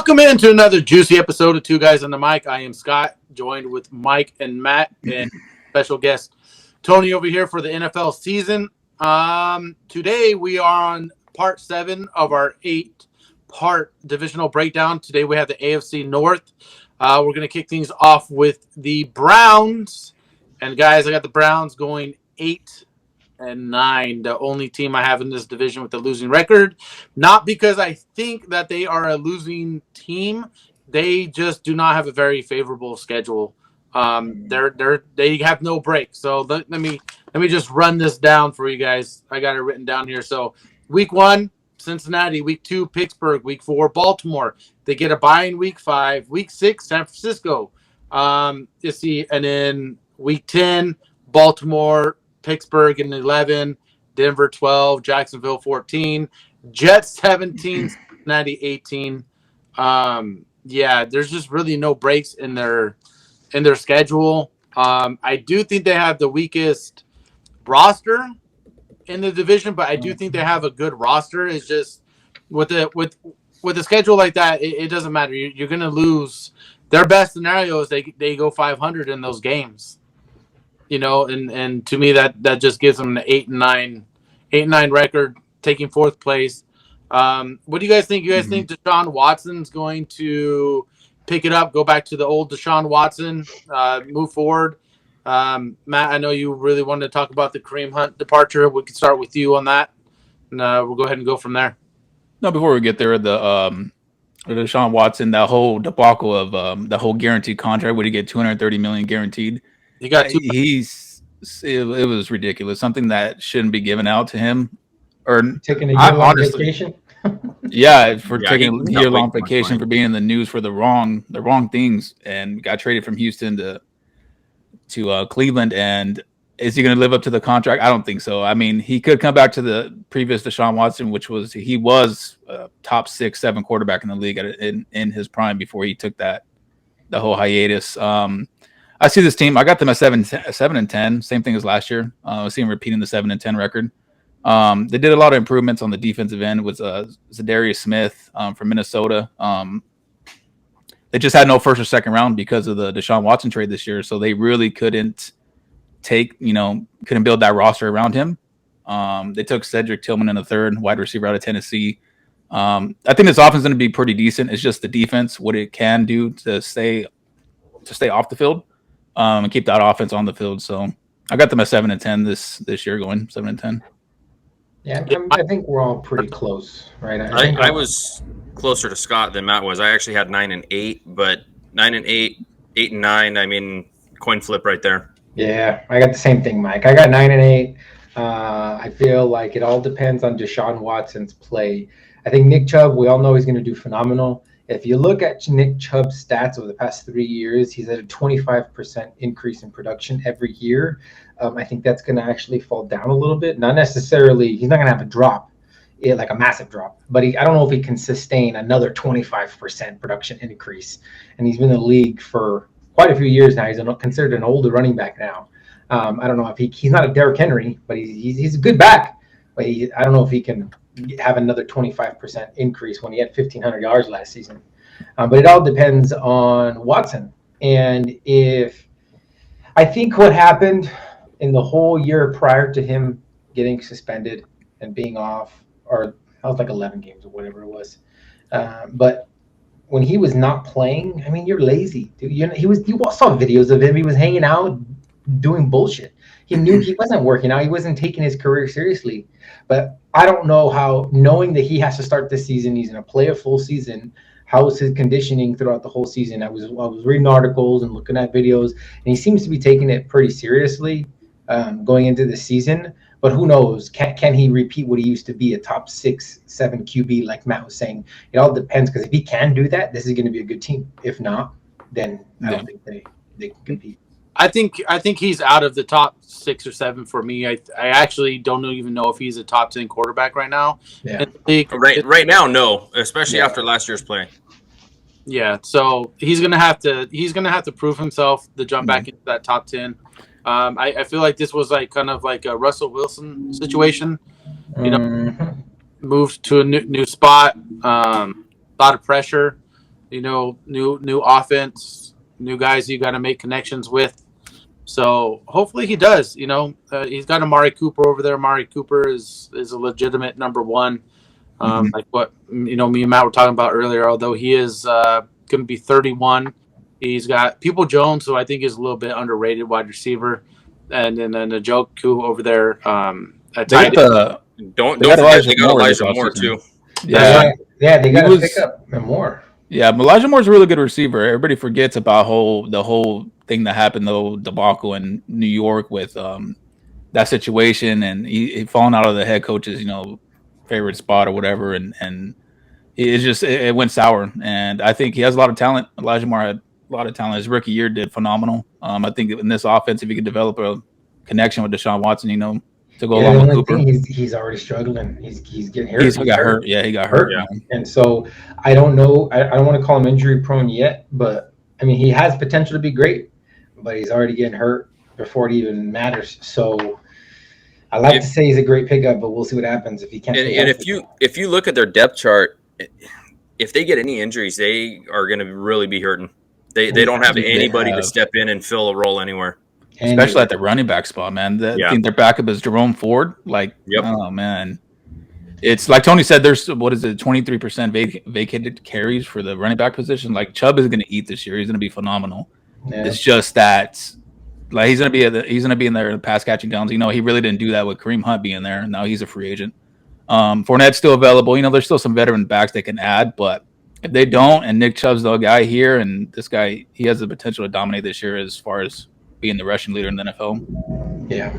Welcome into another juicy episode of Two Guys on the Mic. I am Scott, joined with Mike and Matt, and special guest Tony over here for the NFL season. Today we are on part 7 of our 8-part divisional breakdown. Today we have the AFC North. We're going to kick things off with the Browns. And guys, I got the Browns going 8-9, the only team I have in this division with a losing record. Not because I think that they are a losing team. They just do not have a very favorable schedule. They have no break. So let me just run this down for you guys. I got it written down here. So week 1, Cincinnati. Week 2, Pittsburgh. Week 4, Baltimore. They get a bye in week 5. Week 6, San Francisco. And then week 10, Baltimore, Pittsburgh in 11, Denver 12, Jacksonville 14, Jets 17, Cincinnati 18. There's just really no breaks in their schedule. I do think they have the weakest roster in the division, but I do think they have a good roster. It's just with a schedule like that, it doesn't matter. You're going to lose. Their best scenario is they go 500 in those games. You know, and to me that just gives them an 8-9 record, taking 4th place. What do you guys think? You guys think Deshaun Watson's going to pick it up, go back to the old Deshaun Watson, move forward? Matt, I know you really wanted to talk about the Kareem Hunt departure. We can start with you on that, and we'll go ahead and go from there. No, before we get there, the Deshaun Watson, that whole debacle of the whole guaranteed contract, would he get $230 million guaranteed? He got it was ridiculous. Something that shouldn't be given out to him. Or taking a year-long vacation. Taking a year-long vacation for being in the news for the wrong things, and got traded from Houston to Cleveland. And is he going to live up to the contract? I don't think so. I mean, he could come back to the previous Deshaun Watson, which was he was a top 6-7 quarterback in the league in his prime before he took the whole hiatus. I see this team. I got them at 7-10, same thing as last year. I see them repeating the 7-10 record. They did a lot of improvements on the defensive end with Zadarius Smith from Minnesota. They just had no first or second round because of the Deshaun Watson trade this year, so they really couldn't build that roster around him. They took Cedric Tillman in the 3rd, wide receiver out of Tennessee. I think this offense is going to be pretty decent. It's just the defense, what it can do to stay off the field. And keep that offense on the field. So I got them at 7-10 this year, going 7-10. Yeah, I think we're all pretty close, right? I was closer to Scott than Matt was. I actually had 9-8, but 9-8, 8-9. I mean, coin flip right there. Yeah, I got the same thing, Mike. I got 9-8. I feel like it all depends on Deshaun Watson's play. I think Nick Chubb, we all know he's going to do phenomenal. If you look at Nick Chubb's stats over the past 3 years, he's at a 25% increase in production every year. I think that's going to actually fall down a little bit. Not necessarily, he's not going to have a drop, like a massive drop. But I don't know if he can sustain another 25% production increase. And he's been in the league for quite a few years now. He's considered an older running back now. I don't know if he's not a Derrick Henry, but he's a good back. But I don't know if he can have another 25% increase when he had 1,500 yards last season. But it all depends on Watson. And I think what happened in the whole year prior to him getting suspended and being off, or that was like 11 games or whatever it was. But when he was not playing, I mean, you're lazy, dude. You saw videos of him. He was hanging out doing bullshit. He knew he wasn't working out. He wasn't taking his career seriously. But I don't know how, knowing that he has to start this season, he's going to play a full season. How is his conditioning throughout the whole season? I was reading articles and looking at videos, and he seems to be taking it pretty seriously going into the season. But who knows? Can he repeat what he used to be, a top 6-7 QB like Matt was saying? It all depends, because if he can do that, this is going to be a good team. If not, then I don't think they can compete. I think he's out of the top 6 or 7 for me. I actually don't even know if he's a top 10 quarterback right now. Yeah. Right now, no, especially after last year's play. Yeah, so he's gonna have to prove himself to jump back into that top 10. I feel like this was like kind of like a Russell Wilson situation. Moved to a new spot, a lot of pressure. new offense, new guys you got to make connections with. So hopefully he does. He's got Amari Cooper over there. Amari Cooper is a legitimate number one. Like what me and Matt were talking about earlier. Although he is going to be 31, he's got People Jones, who I think is a little bit underrated wide receiver, and then Njoku over there. Don't forget they got Elijah Moore too. Yeah, they got to pick up more. Yeah, Elijah Moore's a really good receiver. Everybody forgets about the whole thing that happened, though, debacle in New York with that situation, and he falling out of the head coach's favorite spot or whatever, and it went sour. And I think he has a lot of talent. Elijah Moore had a lot of talent. His rookie year did phenomenal. I think in this offense, if he could develop a connection with Deshaun Watson, to go along with Cooper. He's already struggling. He's getting hurt. He got hurt. Yeah, he got hurt. Yeah. And so I don't know. I don't want to call him injury prone yet, but I mean he has potential to be great, but he's already getting hurt before it even matters. So I like to say he's a great pickup, but we'll see what happens if he can't. And if you look at their depth chart, if they get any injuries, they are going to really be hurting. They don't have anybody to step in and fill a role anywhere. Especially at the running back spot, man. I think their backup is Jerome Ford. Oh, man. It's like Tony said, there's, 23% vacated carries for the running back position. Like, Chubb is going to eat this year. He's going to be phenomenal. Yeah. It's just that, like, he's going to be in there in the pass catching downs. He really didn't do that with Kareem Hunt being there. And now he's a free agent. Fournette's still available. There's still some veteran backs they can add, but if they don't, and Nick Chubb's the guy here, and this guy, he has the potential to dominate this year as far as being the rushing leader in the NFL. Yeah,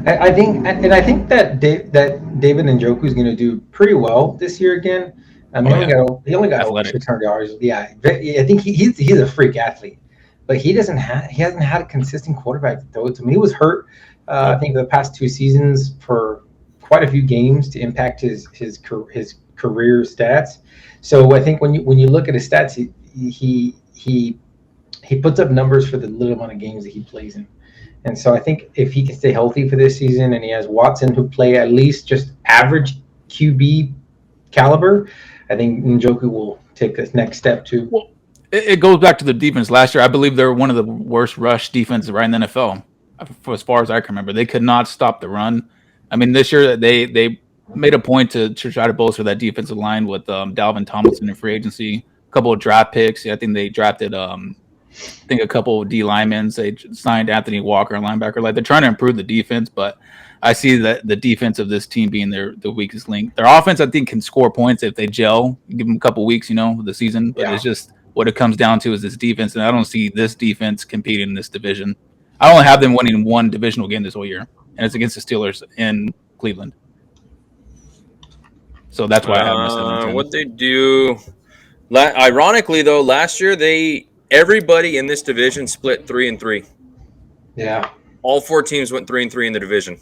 I think that David Njoku is going to do pretty well this year again. I mean, he only got 600 yards. Yeah, I think he's a freak athlete, but he hasn't had a consistent quarterback to throw to him. He was hurt. I think the past 2 seasons for quite a few games to impact his career stats. So I think when you look at his stats, he puts up numbers for the little amount of games that he plays in. And so I think if he can stay healthy for this season and he has Watson who play at least just average QB caliber, I think Njoku will take this next step too. Well, it goes back to the defense. Last year, I believe they were one of the worst rush defenses right in the NFL. For as far as I can remember, they could not stop the run. I mean, this year they made a point to try to bolster that defensive line with Dalvin Tomlinson in free agency, a couple of draft picks. I think they drafted a couple of D linemen. They signed Anthony Walker, a linebacker. Like, they're trying to improve the defense, but I see that the defense of this team being the weakest link. Their offense, I think, can score points if they gel. Give them a couple weeks, of the season. But It's just what it comes down to is this defense, and I don't see this defense competing in this division. I only have them winning one divisional game this whole year, and it's against the Steelers in Cleveland. So that's why I have my 7-10. What they do, ironically though, last year everybody in this division split 3-3. Yeah, all 4 teams went 3-3 in the division.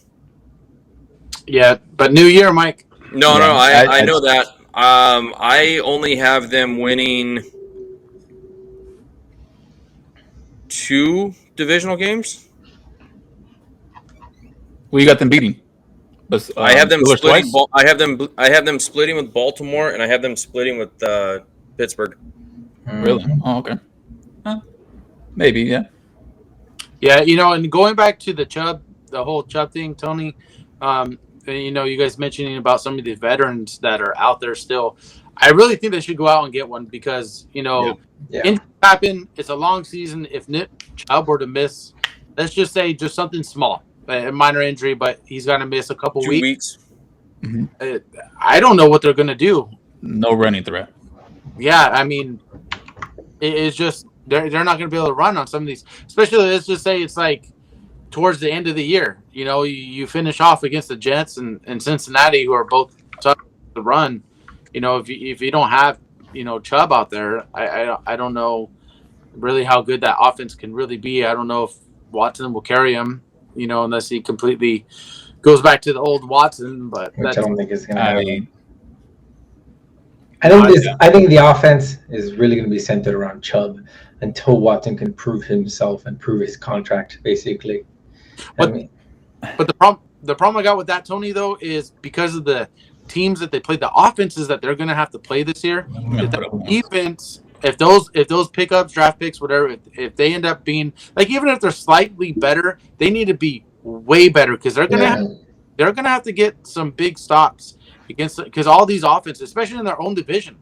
Yeah, but new year, Mike. No, I know that. I only have them winning 2 divisional games. Well, you got them beating. But, I have them splitting. I have them splitting with Baltimore, and I have them splitting with Pittsburgh. Really? Oh, okay. Maybe, yeah. Yeah, and going back to the whole Chubb thing, Tony. You guys mentioning about some of the veterans that are out there still. I really think they should go out and get one because injuries happen. It's a long season. If Nick Chubb were to miss, let's just say just something small. A minor injury, but he's going to miss a couple 2 weeks. Mm-hmm. I don't know what they're going to do. No running threat. Yeah, I mean, it's just they're not going to be able to run on some of these. Especially, let's just say it's like towards the end of the year. You finish off against the Jets and Cincinnati, who are both tough to run. If you don't have Chubb out there, I don't know really how good that offense can really be. I don't know if Watson will carry him. Unless he completely goes back to the old Watson, but I don't think it's going to happen. I think the offense is really going to be centered around Chubb until Watson can prove himself and prove his contract, basically. But the problem I got with that, Tony, though, is because of the teams that they played, the offenses that they're going to have to play this year, the defense if those pickups, draft picks, whatever, if they end up being like, even if they're slightly better, they need to be way better because they're gonna have to get some big stops against, because all these offenses, especially in their own division,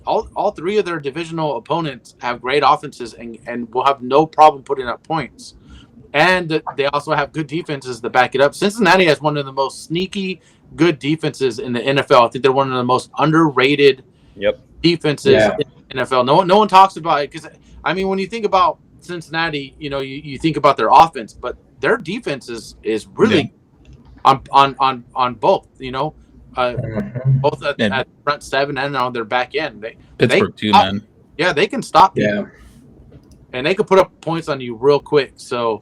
all three of their divisional opponents have great offenses and will have no problem putting up points. And they also have good defenses to back it up. Cincinnati has one of the most sneaky good defenses in the NFL. I think they're one of the most underrated defenses in the NFL. No one talks about it because, I mean, when you think about Cincinnati, you think about their offense, but their defense is really on both. Both at front seven and on their back end. Pittsburgh too, man. Yeah, they can stop you. Yeah. And they could put up points on you real quick. So,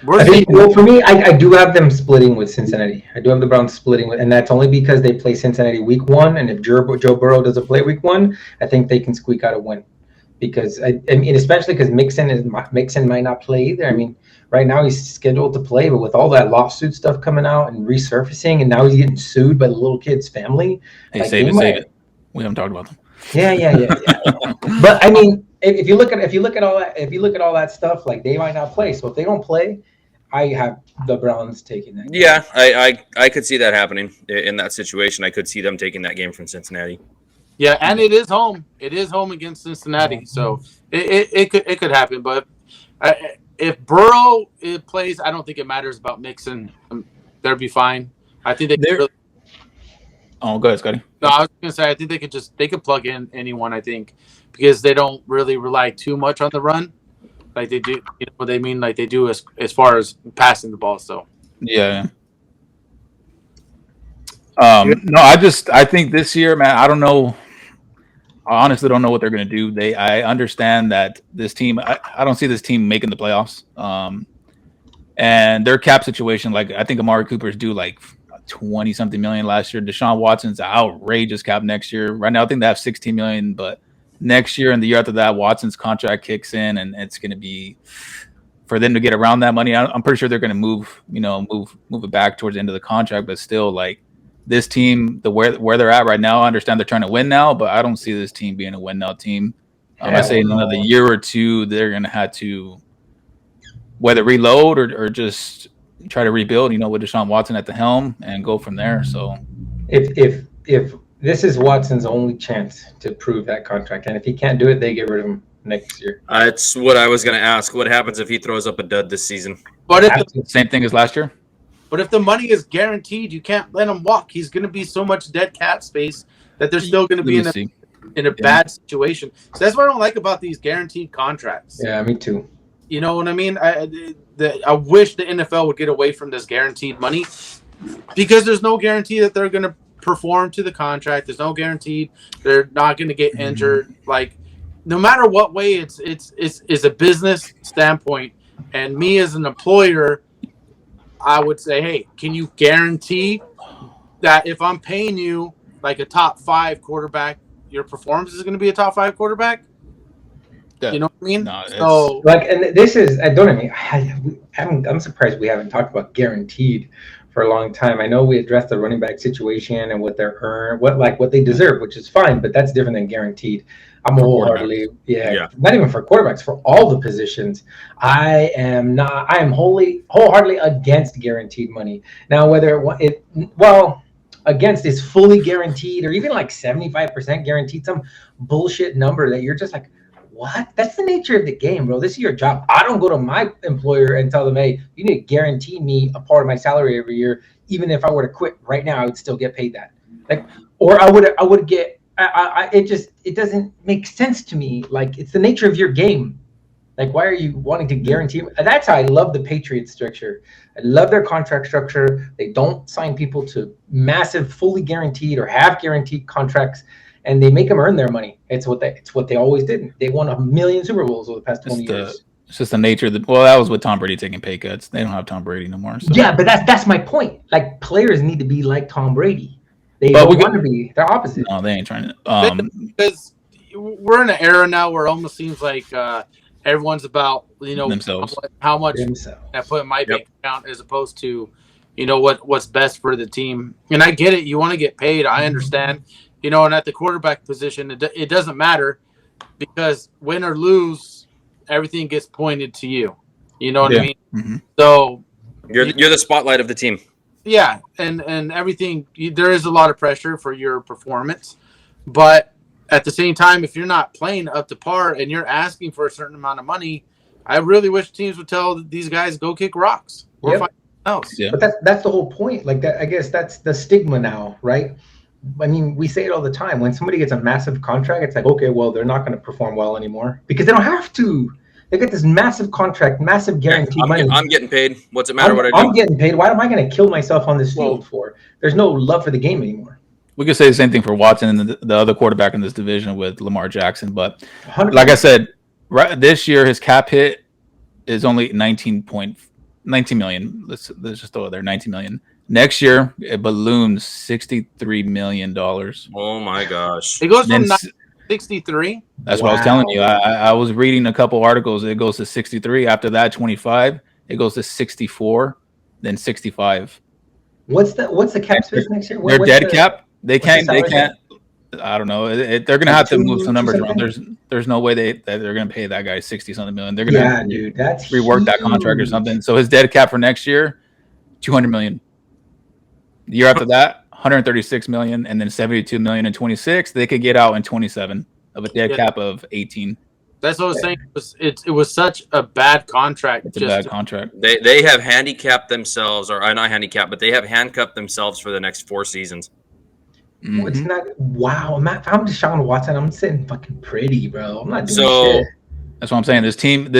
for me, I do have them splitting with Cincinnati. I do have the Browns splitting and that's only because they play Cincinnati week 1. And if Joe Burrow doesn't play week 1, I think they can squeak out a win. Because I mean, especially because Mixon might not play either. I mean, right now he's scheduled to play, but with all that lawsuit stuff coming out and resurfacing, and now he's getting sued by the little kid's family. Hey, save it. We haven't talked about them. Yeah. But I mean, if you look at all that stuff, like they might not play. So if they don't play, I have the Browns taking that game. Yeah, I could see that happening in that situation. I could see them taking that game from Cincinnati. Yeah, and it is home. It is home against Cincinnati, so it could happen. But if Burrow plays, I don't think it matters about Mixon. They'll be fine. I think Oh, go ahead, Scotty. No, I was going to say I think they could plug in anyone. I think because they don't really rely too much on the run, like they do. You know what they mean? Like they do as far as passing the ball. So yeah. No, I think this year, man. I don't know. I honestly don't know what they're going to do. I understand that this team. I don't see this team making the playoffs. And their cap situation, like I think Amari Cooper's due like 20-something million last year. Deshaun Watson's outrageous cap next year. Right now, I think they have 16 million, but next year and the year after that, Watson's contract kicks in, and it's going to be for them to get around that money. I'm pretty sure they're going to move it back towards the end of the contract, but still, like this team, where they're at right now, I understand they're trying to win now, but I don't see this team being a win now team. I say in another year or two, they're going to have to whether reload or just try to rebuild, with Deshaun Watson at the helm and go from there. So if this is Watson's only chance to prove that contract, and if he can't do it, they get rid of him next year. It's what I was going to ask. What happens if he throws up a dud this season? But same thing as last year. But if the money is guaranteed, you can't let him walk. He's going to be so much dead cap space that they're still going to be in a bad situation. So that's what I don't like about these guaranteed contracts. Yeah, me too. You know what I mean? I wish the NFL would get away from this guaranteed money because there's no guarantee that they're going to perform to the contract. There's no guarantee they're not going to get injured. Like, no matter what way, it's a business standpoint. And me as an employer, I would say, hey, can you guarantee that if I'm paying you like a top 5 quarterback, your performance is going to be a top 5 quarterback? Yeah. You know what I mean? No, so, and this is, I'm surprised we haven't talked about guaranteed for a long time. I know we addressed the running back situation and what they're earned, what they deserve, which is fine, but that's different than guaranteed. I'm wholeheartedly, not even for quarterbacks, for all the positions. I am wholeheartedly against guaranteed money. Now, whether against is fully guaranteed or even like 75% guaranteed, some bullshit number that you're just like, what? That's the nature of the game, bro. This is your job. I don't go to my employer and tell them, hey, you need to guarantee me a part of my salary every year. Even if I were to quit right now, I would still get paid that. Or I would get, it doesn't make sense to me. Like, it's the nature of your game. Like, why are you wanting to guarantee? That's how I love the Patriots structure. I love their contract structure. They don't sign people to massive, fully guaranteed or half guaranteed contracts. And they make them earn their money. It's what they always did. They won 1 million Super Bowls over the past 20 years. It's just the nature of that was with Tom Brady taking pay cuts. They don't have Tom Brady no more. So. Yeah, but that's my point. Like, players need to be like Tom Brady. They don't want to be. They're opposite. No, they ain't trying to. Because we're in an era now where it almost seems like everyone's about themselves. How much I put in my bank account as opposed to what's best for the team. And I get it. You want to get paid. I understand. And at the quarterback position, it doesn't matter. because win or lose, everything gets pointed to you. You know what I mean? Mm-hmm. So you're the spotlight of the team. Yeah, and everything. There is a lot of pressure for your performance, but at the same time, if you're not playing up to par and you're asking for a certain amount of money, I really wish teams would tell these guys go kick rocks or find something else. Yeah. But that's the whole point. Like that, I guess that's the stigma now, right? I mean, we say it all the time. When somebody gets a massive contract, it's like, okay, well, they're not going to perform well anymore because they don't have to. They get this massive contract, massive guaranteed money. I'm getting paid. What's it matter what I do? I'm getting paid. Why am I going to kill myself on this field for? There's no love for the game anymore. We could say the same thing for Watson and the other quarterback in this division with Lamar Jackson. But 100%. like I said, right this year his cap hit is only 19 million. Let's just throw it there, 19 million. Next year it balloons $63 million. Oh my gosh! It goes from 63. That's what I was telling you. I was reading a couple articles. It goes to 63. After that, 25. It goes to 64, then 65. What's the cap space next year? Their dead cap. They can't. I don't know. They're gonna have to move some numbers around. There's no way they're gonna pay that guy $60-something million. They're gonna dude, that's rework that contract or something. So his dead cap for next year, $200 million. The year after that, 136 million, and then 72 million in 26. They could get out in 27 of a dead cap of 18. That's what I was saying. It was such a bad contract. It's a bad contract. They have handicapped themselves, or not handicapped, but they have handcuffed themselves for the next 4 seasons. Mm-hmm. It's not. Wow, I'm Deshaun Watson. I'm sitting fucking pretty, bro. I'm not doing shit. That's what I'm saying. This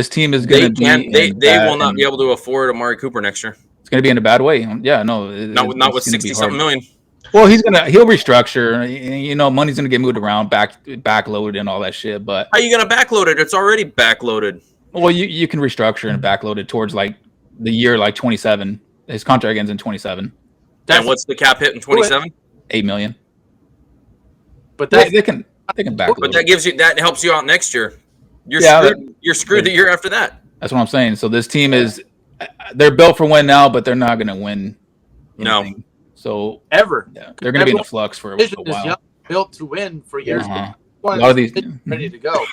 team is going to be. They will not be able to afford Amari Cooper next year. It's going to be in a bad way. Yeah, no. Not with 60-something million. Well, he'll restructure. You know, money's going to get moved around, backloaded, and all that shit. But how are you going to backload it? It's already backloaded. Well, you can restructure and backload it towards like the year 27. His contract ends in 27. And what's the cap hit in 27? $8 million. But they can backload. But that helps you out next year. You're screwed the year after that. That's what I'm saying. So this team they're built for win now, but they're not going to win anything. No. So ever. Yeah, they're going to be in a flux for a while. Built to win for years. A lot of these ready to go.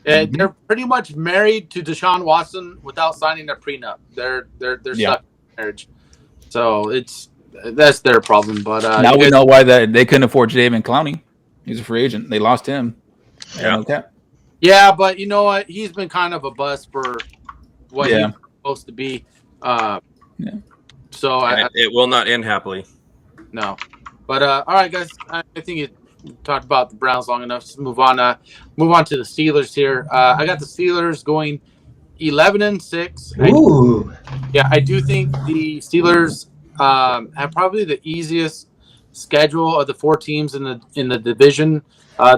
And they're pretty much married to Deshaun Watson without signing a prenup. They're stuck in marriage. So that's their problem. But now we know why they couldn't afford Jadeveon Clowney. He's a free agent. They lost him. Yeah. Okay. Yeah, but you know what? He's been kind of a bust for what he's supposed to be. So it will not end happily. No. But all right, guys. I think you talked about the Browns long enough. Let's move on. Move on to the Steelers here. I got the Steelers going 11-6. Ooh. I do think the Steelers have probably the easiest schedule of the 4 teams in the division.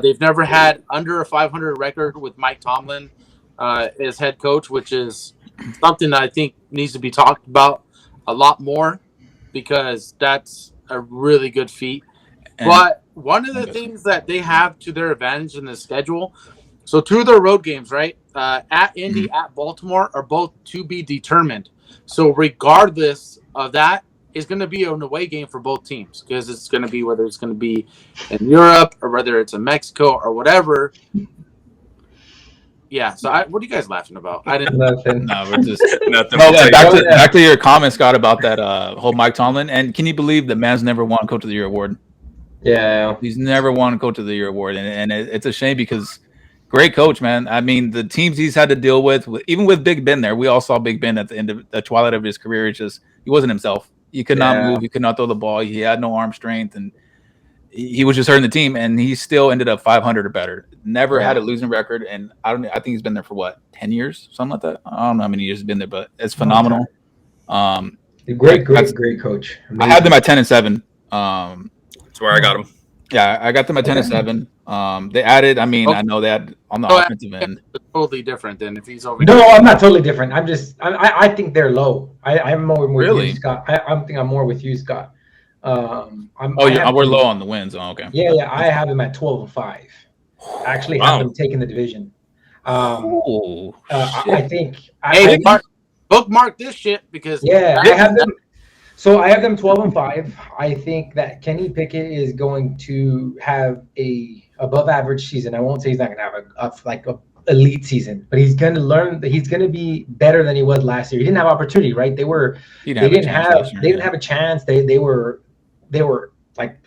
They've never had under a 500 record with Mike Tomlin as head coach, which is something that I think needs to be talked about a lot more because that's a really good feat. But one of the things that they have to their advantage in the schedule, so 2 of their road games, right, at Indy, at Baltimore, are both to be determined. So regardless of that, it's going to be an away game for both teams because it's going to be whether it's going to be in Europe or whether it's in Mexico or whatever. Yeah. So what are you guys laughing about? I didn't. Nothing. No, we're just nothing. Back to your comment, Scott, about that whole Mike Tomlin. And can you believe the man's never won Coach of the Year award? Yeah. He's never won Coach of the Year award, and it's a shame because great coach, man. I mean, the teams he's had to deal with, even with Big Ben there, we all saw Big Ben at the end of the twilight of his career. It's just he wasn't himself. He could not move. He could not throw the ball. He had no arm strength, and he was just hurting the team. And he still ended up 500 or better. Never had a losing record. And I think he's been there for 10 years, something like that. I don't know how many years he's been there, but it's phenomenal. Great coach. Amazing. I had them at 10-7. That's where I got them. Yeah, I got them at 10-7. They added. I mean, I know they had on the offensive end. Totally different than if he's over. No, I'm not totally different. I think they're low. I'm more with really? you, Scott. I think I'm more with you, Scott. We're low on the wins. Oh, okay. Yeah. I have them at 12-5. I actually have them taking the division. I think. Bookmark this shit because I have them. So I have them 12-5. I think that Kenny Pickett is going to have a above average season. I won't say he's not going to have a elite season, but he's going to learn that he's going to be better than he was last year. He didn't have opportunity, right? They didn't have a chance. They were like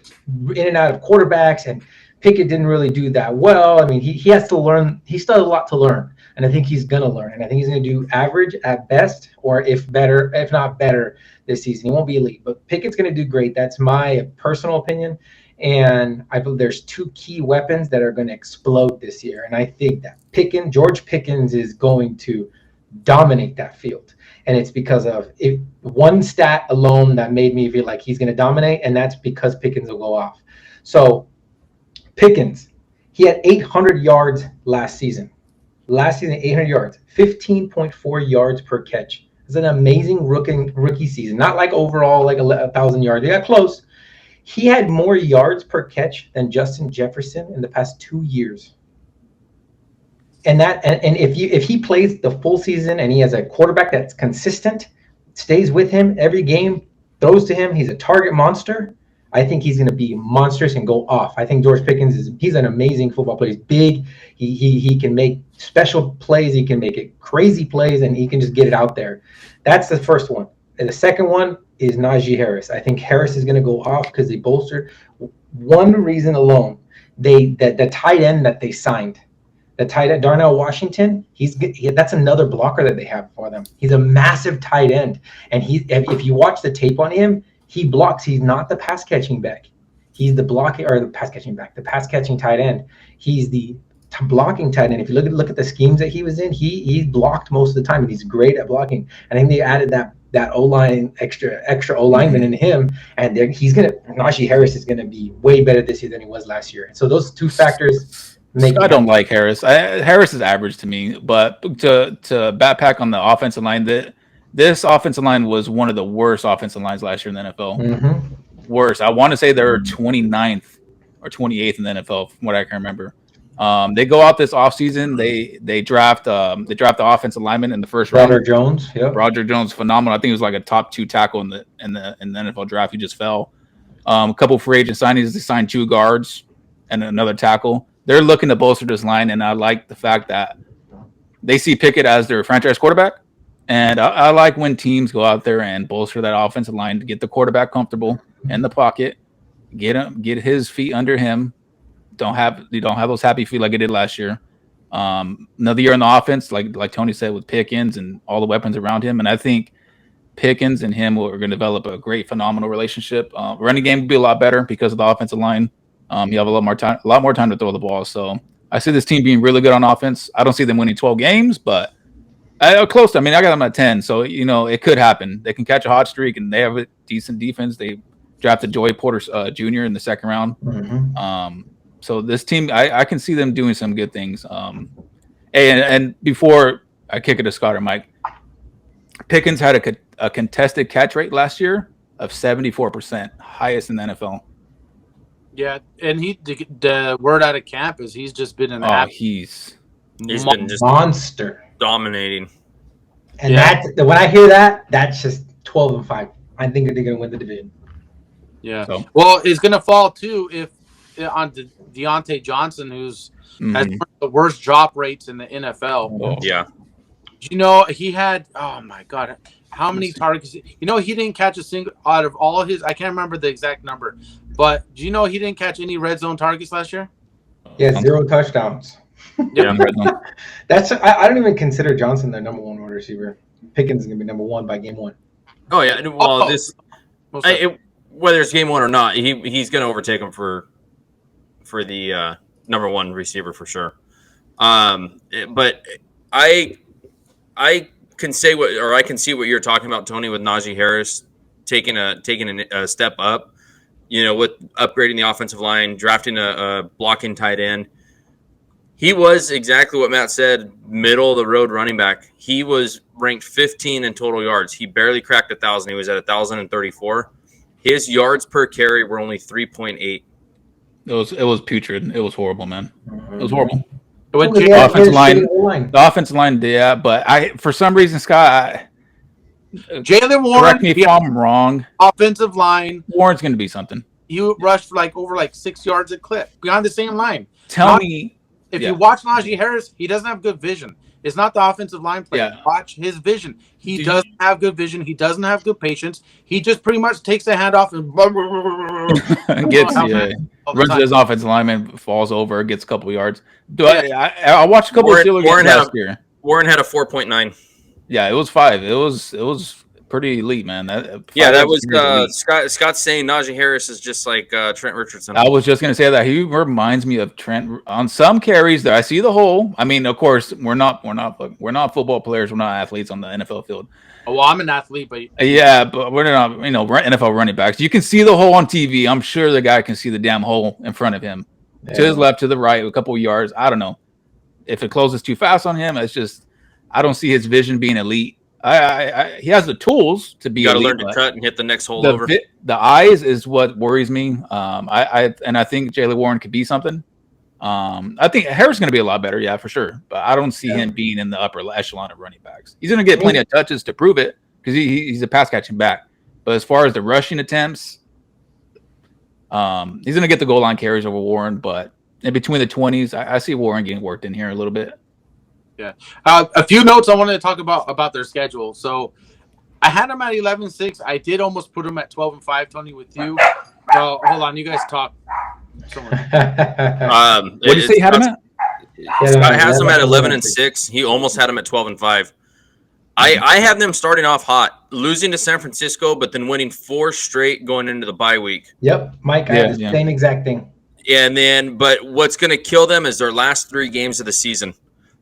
in and out of quarterbacks, and Pickett didn't really do that well. I mean, he has to learn. He still has a lot to learn, and I think he's going to learn. And I think he's going to do average at best, or if not better, this season. He won't be elite, but Pickett's going to do great. That's my personal opinion. And I believe there's two key weapons that are going to explode this year. And I think that George Pickens is going to dominate that field. And it's because of one stat alone that made me feel like he's going to dominate, and that's because Pickens will go off. So Pickens, he had 800 yards last season. 800 yards, 15.4 yards per catch. It's an amazing rookie season. Not like overall like 1,000 yards. They got close. He had more yards per catch than Justin Jefferson in the past 2 years. And if he plays the full season and he has a quarterback that's consistent, stays with him every game, throws to him, he's a target monster. I think he's going to be monstrous and go off. I think George Pickens he's an amazing football player. He's big. He can make special plays. He can make it crazy plays, and he can just get it out there. That's the first one. And the second one is Najee Harris. I think Harris is going to go off because they bolstered. One reason alone, the tight end that they signed, the tight end Darnell Washington, that's another blocker that they have for them. He's a massive tight end, and if you watch the tape on him, he blocks. He's not the pass catching back. He's the pass catching tight end. He's the blocking tight end. If you look at the schemes that he was in, he blocked most of the time, and he's great at blocking. And I think they added that O-line extra O lineman in him, and Najee Harris is gonna be way better this year than he was last year. So those two factors make. I don't like Harris. Harris is average to me, but to backpack on the offensive line, this offensive line was one of the worst offensive lines last year in the NFL. Mm-hmm. Worst. I want to say they're 29th or 28th in the NFL, from what I can remember. They go out this offseason. They draft the offensive lineman in the first round. Roger Jones, phenomenal. I think he was like a top 2 tackle in the NFL draft. He just fell. A couple free agent signings. They signed 2 guards and another tackle. They're looking to bolster this line, and I like the fact that they see Pickett as their franchise quarterback. And I like when teams go out there and bolster that offensive line to get the quarterback comfortable in the pocket, get his feet under him. Don't have those happy feet like it did last year. Another year in the offense, like Tony said, with Pickens and all the weapons around him. And I think Pickens and him are going to develop a great, phenomenal relationship. Running game will be a lot better because of the offensive line. You have a lot more time to throw the ball. So I see this team being really good on offense. I don't see them winning 12 games, but close. I mean, I got them at 10, so it could happen. They can catch a hot streak, and they have a decent defense. They drafted Joey Porter Jr. in the second round. Mm-hmm. So this team, I can see them doing some good things. And before I kick it to Scott or Mike, Pickens had a contested catch rate last year of 74%, highest in the NFL. Yeah, and the word out of camp is he's just been an he's been just monster. Dominating. And when I hear that, that's just 12-5. I think they're going to win the division. Yeah. So. Well, it's going to fall too if on Deontay Johnson, has one of the worst drop rates in the NFL. Oh. Yeah. He had, oh my God, how many targets? He didn't catch a single out of all his. I can't remember the exact number, but do you know he didn't catch any red zone targets last year? Yeah, 0 touchdowns. Yeah, I don't even consider Johnson their number 1 wide receiver. Pickens is gonna be number 1 by game 1. Oh yeah, well whether it's game 1 or not, he's gonna overtake him for the number 1 receiver for sure. But I can say I can see what you're talking about, Tony, with Najee Harris taking a step up. With upgrading the offensive line, drafting a blocking tight end. He was exactly what Matt said, middle of the road running back. He was ranked 15 in total yards. He barely cracked 1,000. He was at 1,034. His yards per carry were only 3.8. It was putrid. It was horrible, man. It was horrible. The offensive line, yeah, but for some reason, Scott, Jaylen Warren. Correct me if I'm wrong. Offensive line. Warren's going to be something. He rushed for over 6 yards a clip behind the same line. Tell me. If you watch Najee Harris, he doesn't have good vision. It's not the offensive line play. Yeah. Watch his vision. He doesn't have good vision. He doesn't have good patience. He just pretty much takes the hand off and runs to his offensive lineman, falls over, gets a couple yards. I watched a couple of Steelers games last year. Warren had a 4.9. Yeah, it was 5. It was pretty elite, man. That was Scott saying Najee Harris is just like Trent Richardson. I was just gonna say that he reminds me of Trent on some carries. That I see the hole. I mean, of course, we're not football players. We're not athletes on the NFL field. Oh, well, I'm an athlete, but but we're not. We're NFL running backs. You can see the hole on TV. I'm sure the guy can see the damn hole in front of him, to his left, to the right, a couple of yards. I don't know if it closes too fast on him. It's just I don't see his vision being elite. He has the tools to be. You got to learn to cut and hit the next hole over. The eyes is what worries me. I think Jaylen Warren could be something. I think Harris is going to be a lot better, yeah, for sure. But I don't see him being in the upper echelon of running backs. He's going to get plenty of touches to prove it because he's a pass catching back. But as far as the rushing attempts, he's going to get the goal line carries over Warren. But in between the 20s, I see Warren getting worked in here a little bit. Yeah. A few notes I wanted to talk about their schedule. So I had them at 11-6. I did almost put them at 12-5, Tony, with you. Hold on. You guys talk. What did you say you had him at? Scott has them at 11-6. He almost had them at 12-5. I have them starting off hot, losing to San Francisco, but then winning 4 straight going into the bye week. Yep. Mike, I had the same exact thing. Yeah, but what's going to kill them is their last 3 games of the season.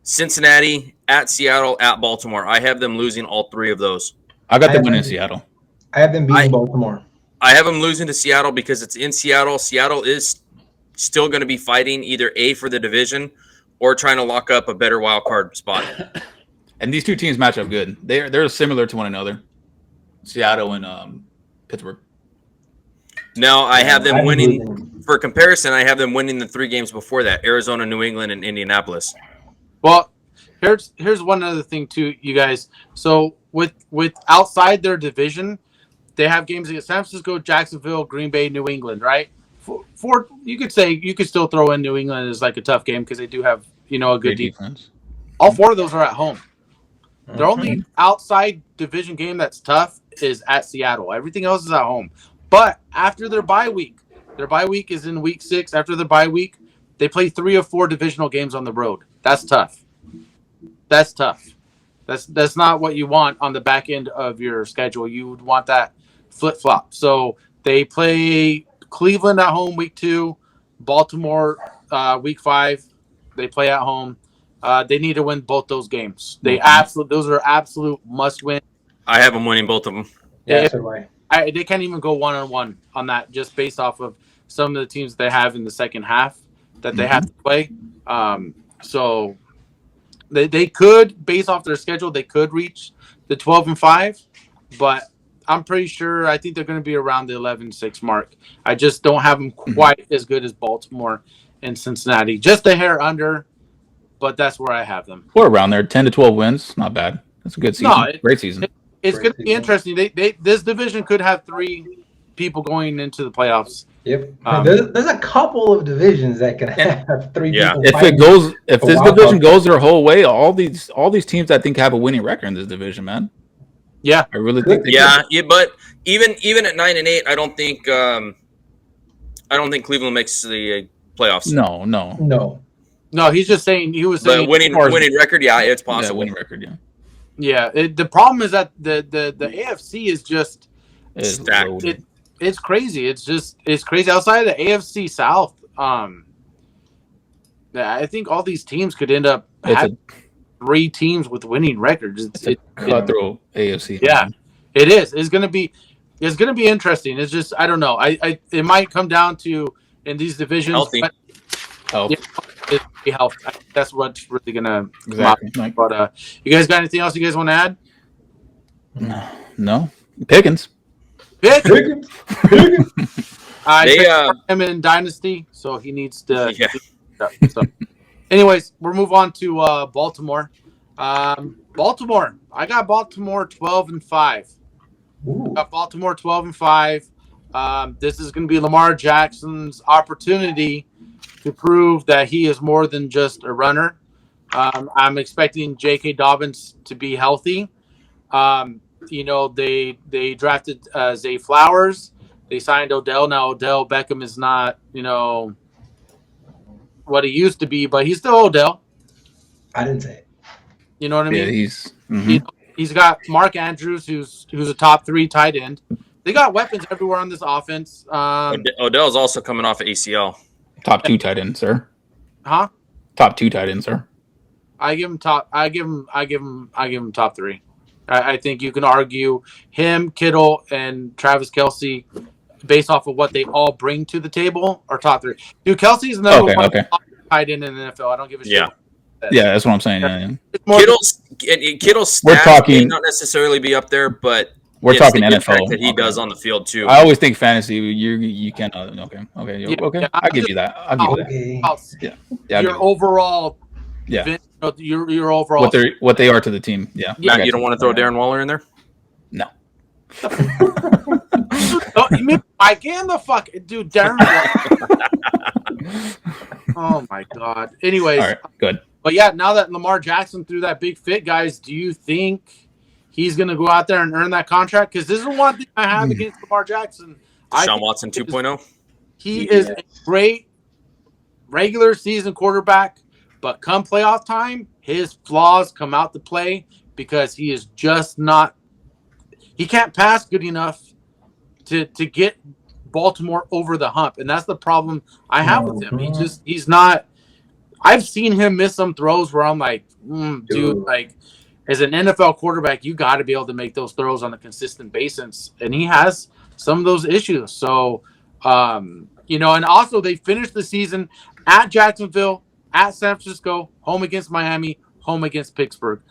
Cincinnati, at Seattle, at Baltimore. I have them losing all 3 of those. I got them winning Seattle. I have them beating Baltimore. I have them losing to Seattle because it's in Seattle. Seattle is still going to be fighting either for the division or trying to lock up a better wild card spot. And these 2 teams match up good. They're similar to one another. Seattle and Pittsburgh. Now I have them winning. For comparison, I have them winning the 3 games before that: Arizona, New England, and Indianapolis. Well, here's one other thing too, you guys. So with outside their division, they have games against San Francisco, Jacksonville, Green Bay, New England, right? For you could still throw in New England as like a tough game because they do have a good defense. All 4 of those are at home. Their only outside division game that's tough is at Seattle. Everything else is at home. But after their bye week is in week 6. After their bye week, they play 3 or 4 divisional games on the road. That's tough. That's not what you want on the back end of your schedule. You would want that flip-flop. So they play Cleveland at home week 2, Baltimore week 5. They play at home. They need to win both those games. Those are absolute must-win. I have them winning both of them. Yeah, they can't even go 1-on-1 on that just based off of some of the teams they have in the second half that they have to play. So they could, based off their schedule, they could reach the 12-5, but I'm pretty sure I think they're going to be around the 11-6 mark. I just don't have them quite as good as Baltimore and Cincinnati. Just a hair under, but that's where I have them. We're around there, 10 to 12 wins. Not bad. That's a good season. Great season. It's going to be interesting. This division could have 3 people going into the playoffs. Yep. There's a couple of divisions that can have 3 people. If this division goes their whole way, all these teams I think have a winning record in this division, man. Yeah, I really think. But even at 9-8, I don't think Cleveland makes the playoffs. No. He's just saying winning record. Yeah, it's possible. Yeah, winning record. Yeah. Yeah. The problem is that the AFC is just stacked. It's crazy. It's crazy outside of the AFC South. I think all these teams could end up having 3 teams with winning records. It's a cutthroat AFC. Yeah, it is. It's gonna be interesting. It's just I don't know. It might come down to in these divisions. Healthy. Health. That's what's really gonna exactly. But you guys got anything else you guys want to add? No. Pickens. I picked him in Dynasty, so he needs to. Yeah. So, anyways, we'll move on to Baltimore. Baltimore. I got Baltimore 12-5. Got Baltimore 12-5. This is going to be Lamar Jackson's opportunity to prove that he is more than just a runner. I'm expecting J.K. Dobbins to be healthy. They drafted Zay Flowers. They signed Odell. Now Odell Beckham is not, what he used to be, but he's still Odell. I didn't say it. You know what I mean? Yeah, he's got Mark Andrews, who's a top 3 tight end. They got weapons everywhere on this offense. Odell's also coming off of ACL. Top 2 tight end, sir. Huh? Top 2 tight end, sir. I give him top 3. I think you can argue him, Kittle, and Travis Kelce, based off of what they all bring to the table, are top 3. Dude, Kelsey's another one tight end in the NFL. I don't give a shit. Yeah, that's what I'm saying. Yeah. Kittle's stats may not necessarily be up there, but we're talking NFL that he does on the field too. I always think fantasy. You can okay. I'll give you that. Your overall. Yeah. Your overall. What they are to the team. Yeah. Matt, you don't want to throw Darren Waller in there? No. I can the fuck, dude. Darren Waller. Oh my god. Anyways, all right, good. But yeah, now that Lamar Jackson threw that big fit, guys, do you think he's going to go out there and earn that contract? Because this is one thing I have against Lamar Jackson. Sean Watson 2.0. He is a great regular season quarterback, but come playoff time, his flaws come out to play because he is just not – he can't pass good enough to get Baltimore over the hump. And that's the problem I have with him. He's not – I've seen him miss some throws where I'm like, dude, like as an NFL quarterback, you got to be able to make those throws on a consistent basis. And he has some of those issues. So, and also they finished the season at Jacksonville, at San Francisco, home against Miami, home against Pittsburgh.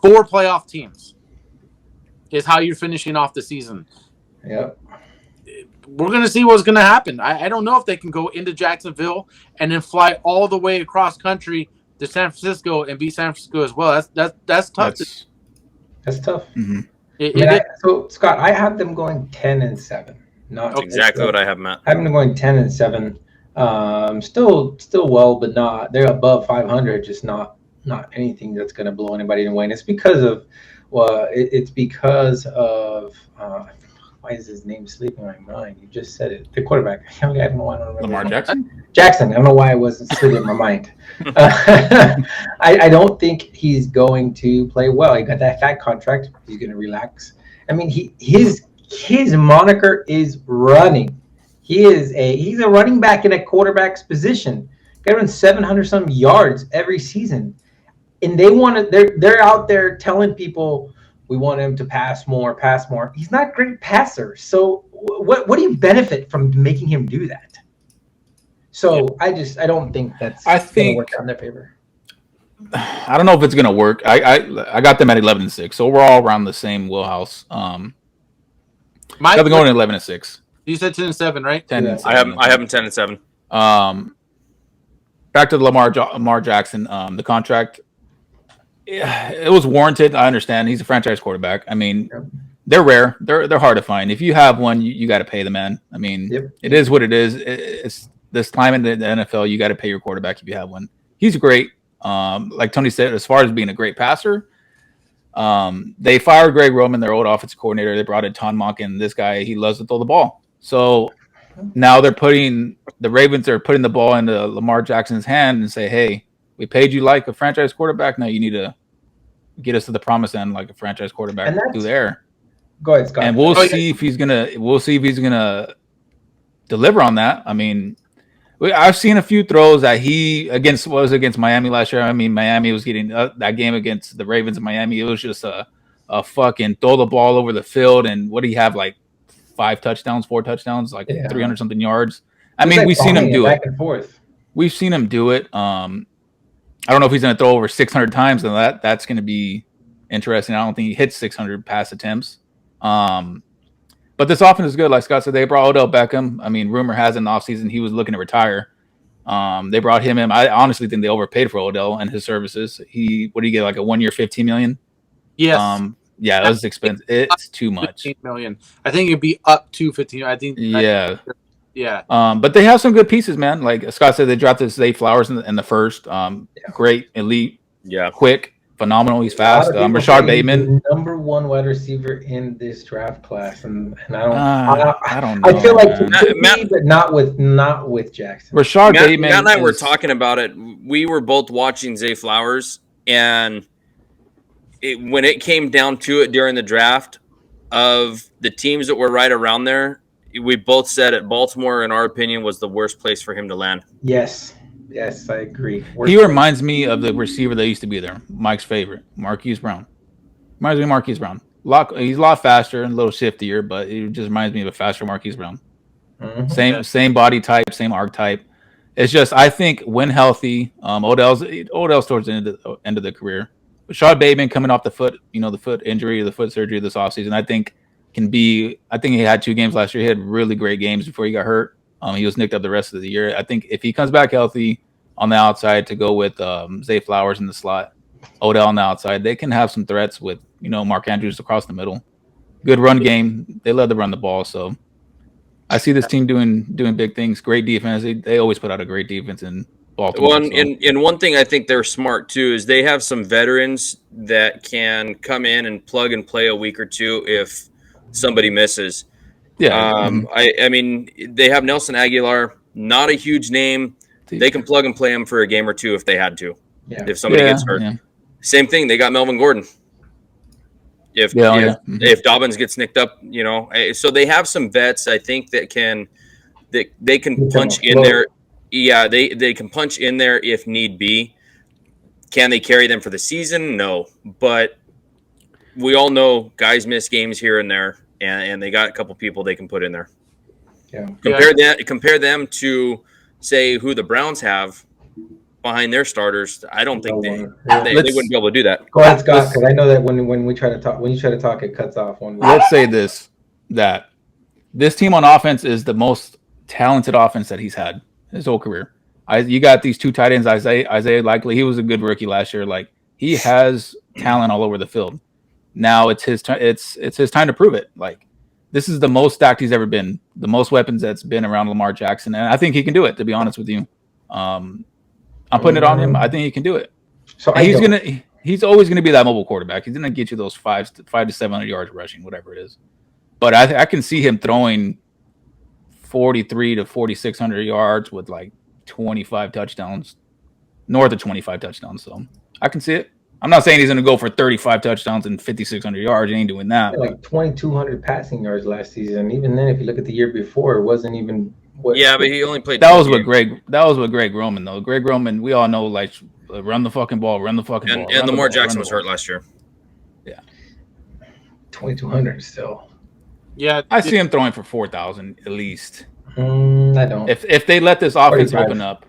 4 playoff teams is how you're finishing off the season. Yep. We're going to see what's going to happen. I don't know if they can go into Jacksonville and then fly all the way across country to San Francisco and beat San Francisco as well. That's tough. That's tough. Mm-hmm. So, Scott, I have them going 10-7. Not exactly what I have, Matt. I have them going 10-7. Still well, but not. They're above 500. Just not anything that's going to blow anybody away. And it's because of why is his name sleeping in my mind? You just said it. The quarterback. I don't know why I don't remember. Lamar Jackson? Jackson. I don't know why it wasn't sleeping in my mind. I don't think he's going to play well. He got that fat contract. He's going to relax. I mean, his moniker is running. He's a running back in a quarterback's position. Got to run 700-some yards every season, and they're out there telling people, we want him to pass more. He's not a great passer. So what do you benefit from making him do that? So I don't think that's going to work out in their favor. I don't know if it's going to work. I got them at 11-6. So we're all around the same wheelhouse. Got them going at 11-6. You said 10-7, right? 10-7. I have them 10-7. Back to the Lamar Jackson, the contract. Yeah, it was warranted. I understand. He's a franchise quarterback. I mean, they're rare. They're hard to find. If you have one, you got to pay the man. I mean, It is what it is. It's this climate in the NFL. You got to pay your quarterback if you have one. He's great. Like Tony said, as far as being a great passer, they fired Greg Roman, their old offensive coordinator. They brought in Ton Monk, and this guy, he loves to throw the ball. So now the Ravens are putting the ball into Lamar Jackson's hand and say, hey, we paid you like a franchise quarterback. Now you need to get us to the promised end like a franchise quarterback through there. Go ahead, Scott. And we'll see if he's gonna deliver on that. I mean, I've seen a few throws that against Miami last year. I mean, Miami was getting that game against the Ravens in Miami. It was just a fucking throw the ball over the field. And what do you have, like 4 touchdowns, like 300 something yards? I mean, we've seen him do it. Back and forth. We've seen him do it. I don't know if he's going to throw over 600 times, and that's going to be interesting. I don't think he hits 600 pass attempts. But this offense is good. Like Scott said, they brought Odell Beckham. I mean, rumor has in the offseason he was looking to retire. They brought him in. I honestly think they overpaid for Odell and his services. What do you get, like a 1 year, $15 million? Yes. Yeah, it was expensive. It's too much. $15 million. I think it'd be up to 15. I think. Yeah. Yeah. But they have some good pieces, man. Like Scott said, they drafted Zay Flowers in the first. Great, elite, quick, phenomenal. He's fast. Rashard Bateman, #1 wide receiver in this draft class, and I don't know. I feel like he could be, but not with Jackson. Rashard Bateman. Matt and I were talking about it. We were both watching Zay Flowers, and when it came down to it during the draft, of the teams that were right around there, we both said it. Baltimore, in our opinion, was the worst place for him to land. Yes, I agree. He reminds me of the receiver that used to be there, Mike's favorite, Marquise Brown. Reminds me of Marquise Brown. He's a lot faster and a little shiftier, but it just reminds me of a faster Marquise Brown. Mm-hmm. Same body type, same archetype. It's just, I think when healthy, Odell's towards the end of the career. Rashard Bateman coming off the foot injury, the foot surgery this offseason, I think he had 2 games last year. He had really great games before he got hurt. He was nicked up the rest of the year. I think if he comes back healthy on the outside to go with Zay Flowers in the slot, Odell on the outside, they can have some threats with, Mark Andrews across the middle. Good run game. They love to run the ball. So I see this team doing big things. Great defense. They always put out a great defense in Baltimore. Well, and one thing I think they're smart too is they have some veterans that can come in and plug and play a week or two if somebody misses. Yeah. I mean, they have Nelson Aguilar, not a huge name. They can plug and play him for a game or two if they had to. Yeah. If somebody gets hurt. Yeah. Same thing. They got Melvin Gordon. If Dobbins gets nicked up, so they have some vets. I think that they can punch in there. Yeah, they can punch in there if need be. Can they carry them for the season? No, but we all know guys miss games here and there, and they got a couple people they can put in there. Yeah. Compare them to, say, who the Browns have behind their starters. I don't think they wouldn't be able to do that. Go ahead, Scott, because I know that when we try to talk, when you try to talk, it cuts off. Let's say that this team on offense is the most talented offense that he's had his whole career. You got these 2 tight ends, Isaiah Likely. He was a good rookie last year. Like, he has talent all over the field. Now it's his turn. It's his time to prove it. Like, this is the most stacked he's ever been, the most weapons that's been around Lamar Jackson, and I think he can do it. To be honest with you, I'm putting it on him. I think he can do it. So he's always gonna be that mobile quarterback. He's gonna get you those 500 to 700 yards rushing, whatever it is. But I can see him throwing 43 to 4,600 yards with like 25 touchdowns, north of 25 touchdowns. So I can see it. I'm not saying he's going to go for 35 touchdowns and 5,600 yards. He ain't doing that. Like 2,200 passing yards last season. Even then, if you look at the year before, it wasn't even. But he only played. That was with Greg Roman though. Greg Roman, we all know, like, run the fucking ball, run the fucking ball. And Lamar Jackson was hurt last year. Yeah, 2,200 still. Yeah, I see him throwing for 4,000 at least. I don't. If they let this offense open up.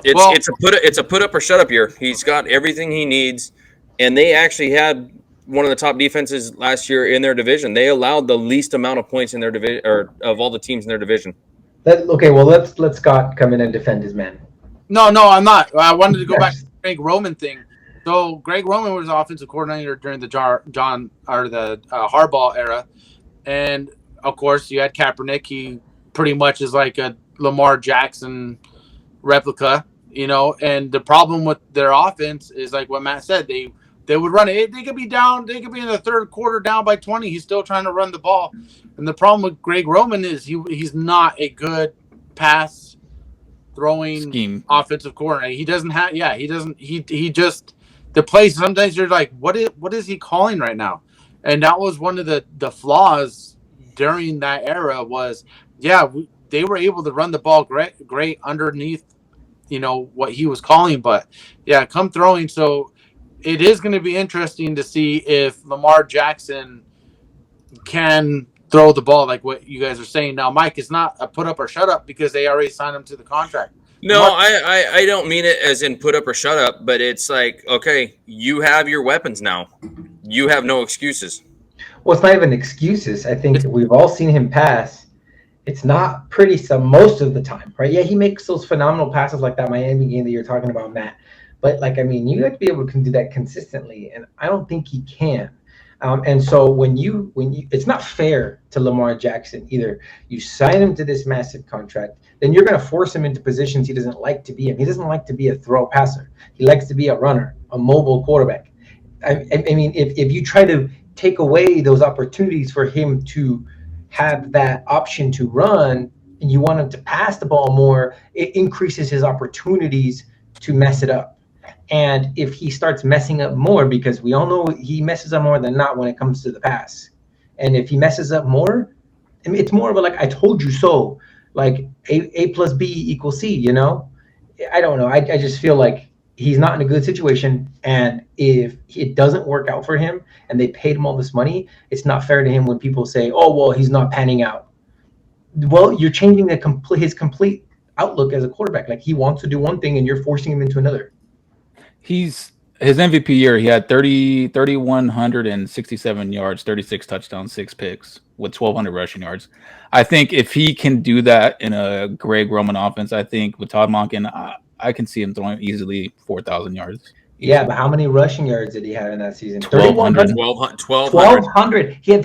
It's a put up or shut up year. He's got everything he needs, and they actually had one of the top defenses last year in their division. They allowed the least amount of points in their division, or of all the teams in their division. Okay, well let Scott come in and defend his man. No, I'm not. I wanted to go back to the Greg Roman thing. So Greg Roman was offensive coordinator during the Harbaugh era, and of course you had Kaepernick. He pretty much is like a Lamar Jackson replica, and the problem with their offense is like what Matt said. They would run it. They could be down. They could be in the third quarter down by 20. He's still trying to run the ball. And the problem with Greg Roman is he's not a good pass throwing scheme offensive coordinator. He doesn't have. Yeah, he doesn't. He just the plays. Sometimes you're like, what is he calling right now? And that was one of the flaws during that era. Was they were able to run the ball great underneath, what he was calling. But come throwing. So it is going to be interesting to see if Lamar Jackson can throw the ball like what you guys are saying. Now, Mike, it's not a put up or shut up because they already signed him to the contract. No, I don't mean it as in put up or shut up, but it's like, okay, you have your weapons now. You have no excuses. Well, it's not even excuses. I think we've all seen him pass. It's not pretty most of the time, right? Yeah, he makes those phenomenal passes like that Miami game that you're talking about, Matt. But, you have to be able to do that consistently, and I don't think he can. And so when you, it's not fair to Lamar Jackson either. You sign him to this massive contract, then you're going to force him into positions he doesn't like to be in. He doesn't like to be a throw passer. He likes to be a runner, a mobile quarterback. I mean, if you try to take away those opportunities for him to have that option to run, and you want him to pass the ball more, it increases his opportunities to mess it up. And if he starts messing up more, because we all know he messes up more than not when it comes to the pass. And if he messes up more, I mean, it's more of a, like, I told you so, like A plus B equals C, you know? I don't know. I just feel like he's not in a good situation. And if it doesn't work out for him and they paid him all this money, it's not fair to him when people say, oh, well, he's not panning out. Well, you're changing his complete outlook as a quarterback. Like, he wants to do one thing and you're forcing him into another. His MVP year, he had 3,167 yards, 36 touchdowns, 6 picks with 1,200 rushing yards. I think if he can do that in a Greg Roman offense, I think with Todd Monken, I can see him throwing easily 4,000 yards. Yeah, but how many rushing yards did he have in that season? 1,200. 1,200. He had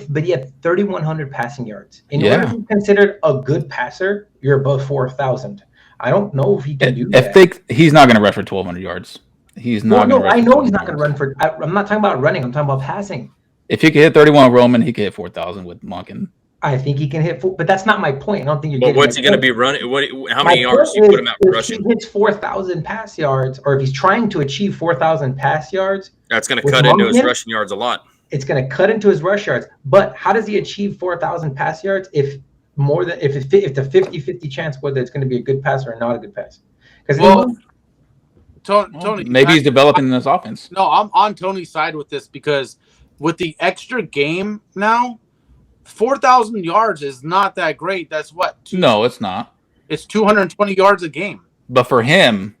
3,100 passing yards. In order to be considered a good passer, you're above 4,000. I don't know if he can do that. He's not going to rush for 1,200 yards. He's not. No, I know he's not going to run for. I'm not talking about running. I'm talking about passing. If he could hit 31 Roman, he could hit 4,000 with Monken. I think he can hit, but that's not my point. I don't think you're. But what's he going to be running? How many yards do you put him out rushing? If he hits 4,000 pass yards, or if he's trying to achieve 4,000 pass yards, that's going to cut into his rushing yards a lot. It's going to cut into his rush yards. But how does he achieve 4,000 pass yards if the 50-50 chance whether it's going to be a good pass or not a good pass? Because Tony, maybe he's developing this offense. No, I'm on Tony's side with this, because with the extra game now, 4,000 yards is not that great. That's what? No, it's not. It's 220 yards a game. But for him,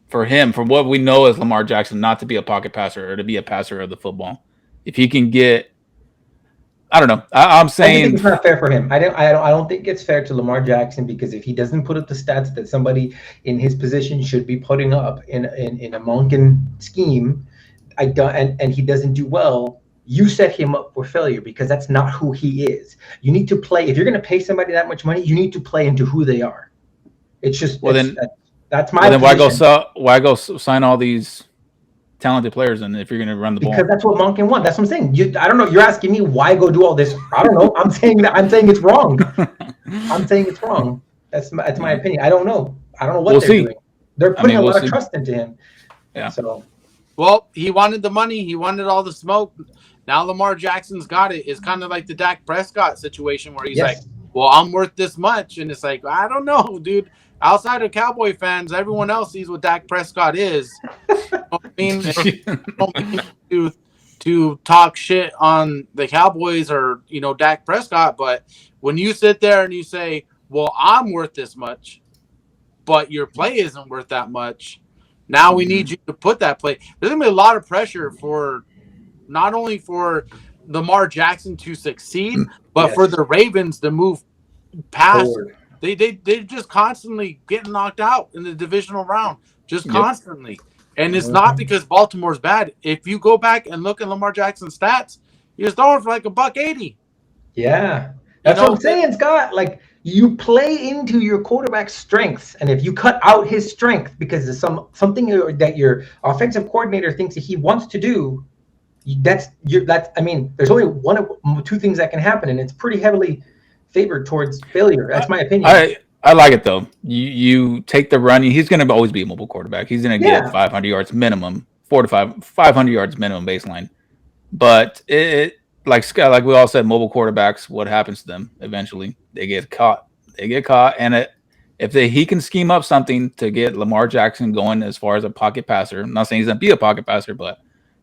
from what we know as Lamar Jackson, not to be a pocket passer or to be a passer of the football, if he can get, I don't know. I'm saying I think it's not fair for him. I don't think it's fair to Lamar Jackson, because if he doesn't put up the stats that somebody in his position should be putting up in a Monken scheme, and he doesn't do well, you set him up for failure, because that's not who he is. You need to play. If you're going to pay somebody that much money, you need to play into who they are. It's just that's my. Then why go sign all these talented players, and if you're going to run the ball? Because that's what Monken wants. That's what I'm saying. I don't know. You're asking me why go do all this. I don't know. I'm saying it's wrong. I'm saying it's wrong. That's my opinion. I don't know. I don't know what they're doing. They're putting a lot of trust into him. Yeah. So. Well, he wanted the money. He wanted all the smoke. Now Lamar Jackson's got it. It's kind of like the Dak Prescott situation where he's like, well, I'm worth this much. And it's like, I don't know, dude. Outside of Cowboy fans, everyone else sees what Dak Prescott is. I mean, don't mean to talk shit on the Cowboys or, Dak Prescott. But when you sit there and you say, well, I'm worth this much, but your play isn't worth that much, now we need you to put that play. There's going to be a lot of pressure for not only for Lamar Jackson to succeed, but for the Ravens to move past. Forward. They're just constantly getting knocked out in the divisional round, just constantly. And it's not because Baltimore's bad. If you go back and look at Lamar Jackson's stats, he's throwing for like $180. Yeah, that's what I'm saying, Scott. Like, you play into your quarterback's strengths, and if you cut out his strength because there's something that your offensive coordinator thinks that he wants to do, there's only one of two things that can happen, and it's pretty heavily favored towards failure. That's my opinion. I like it though. You take the running. He's going to always be a mobile quarterback. He's going to get 500 yards minimum, 500 yards minimum baseline. But like we all said, mobile quarterbacks, what happens to them eventually? They get caught. And he can scheme up something to get Lamar Jackson going as far as a pocket passer. I'm not saying he's going to be a pocket passer, but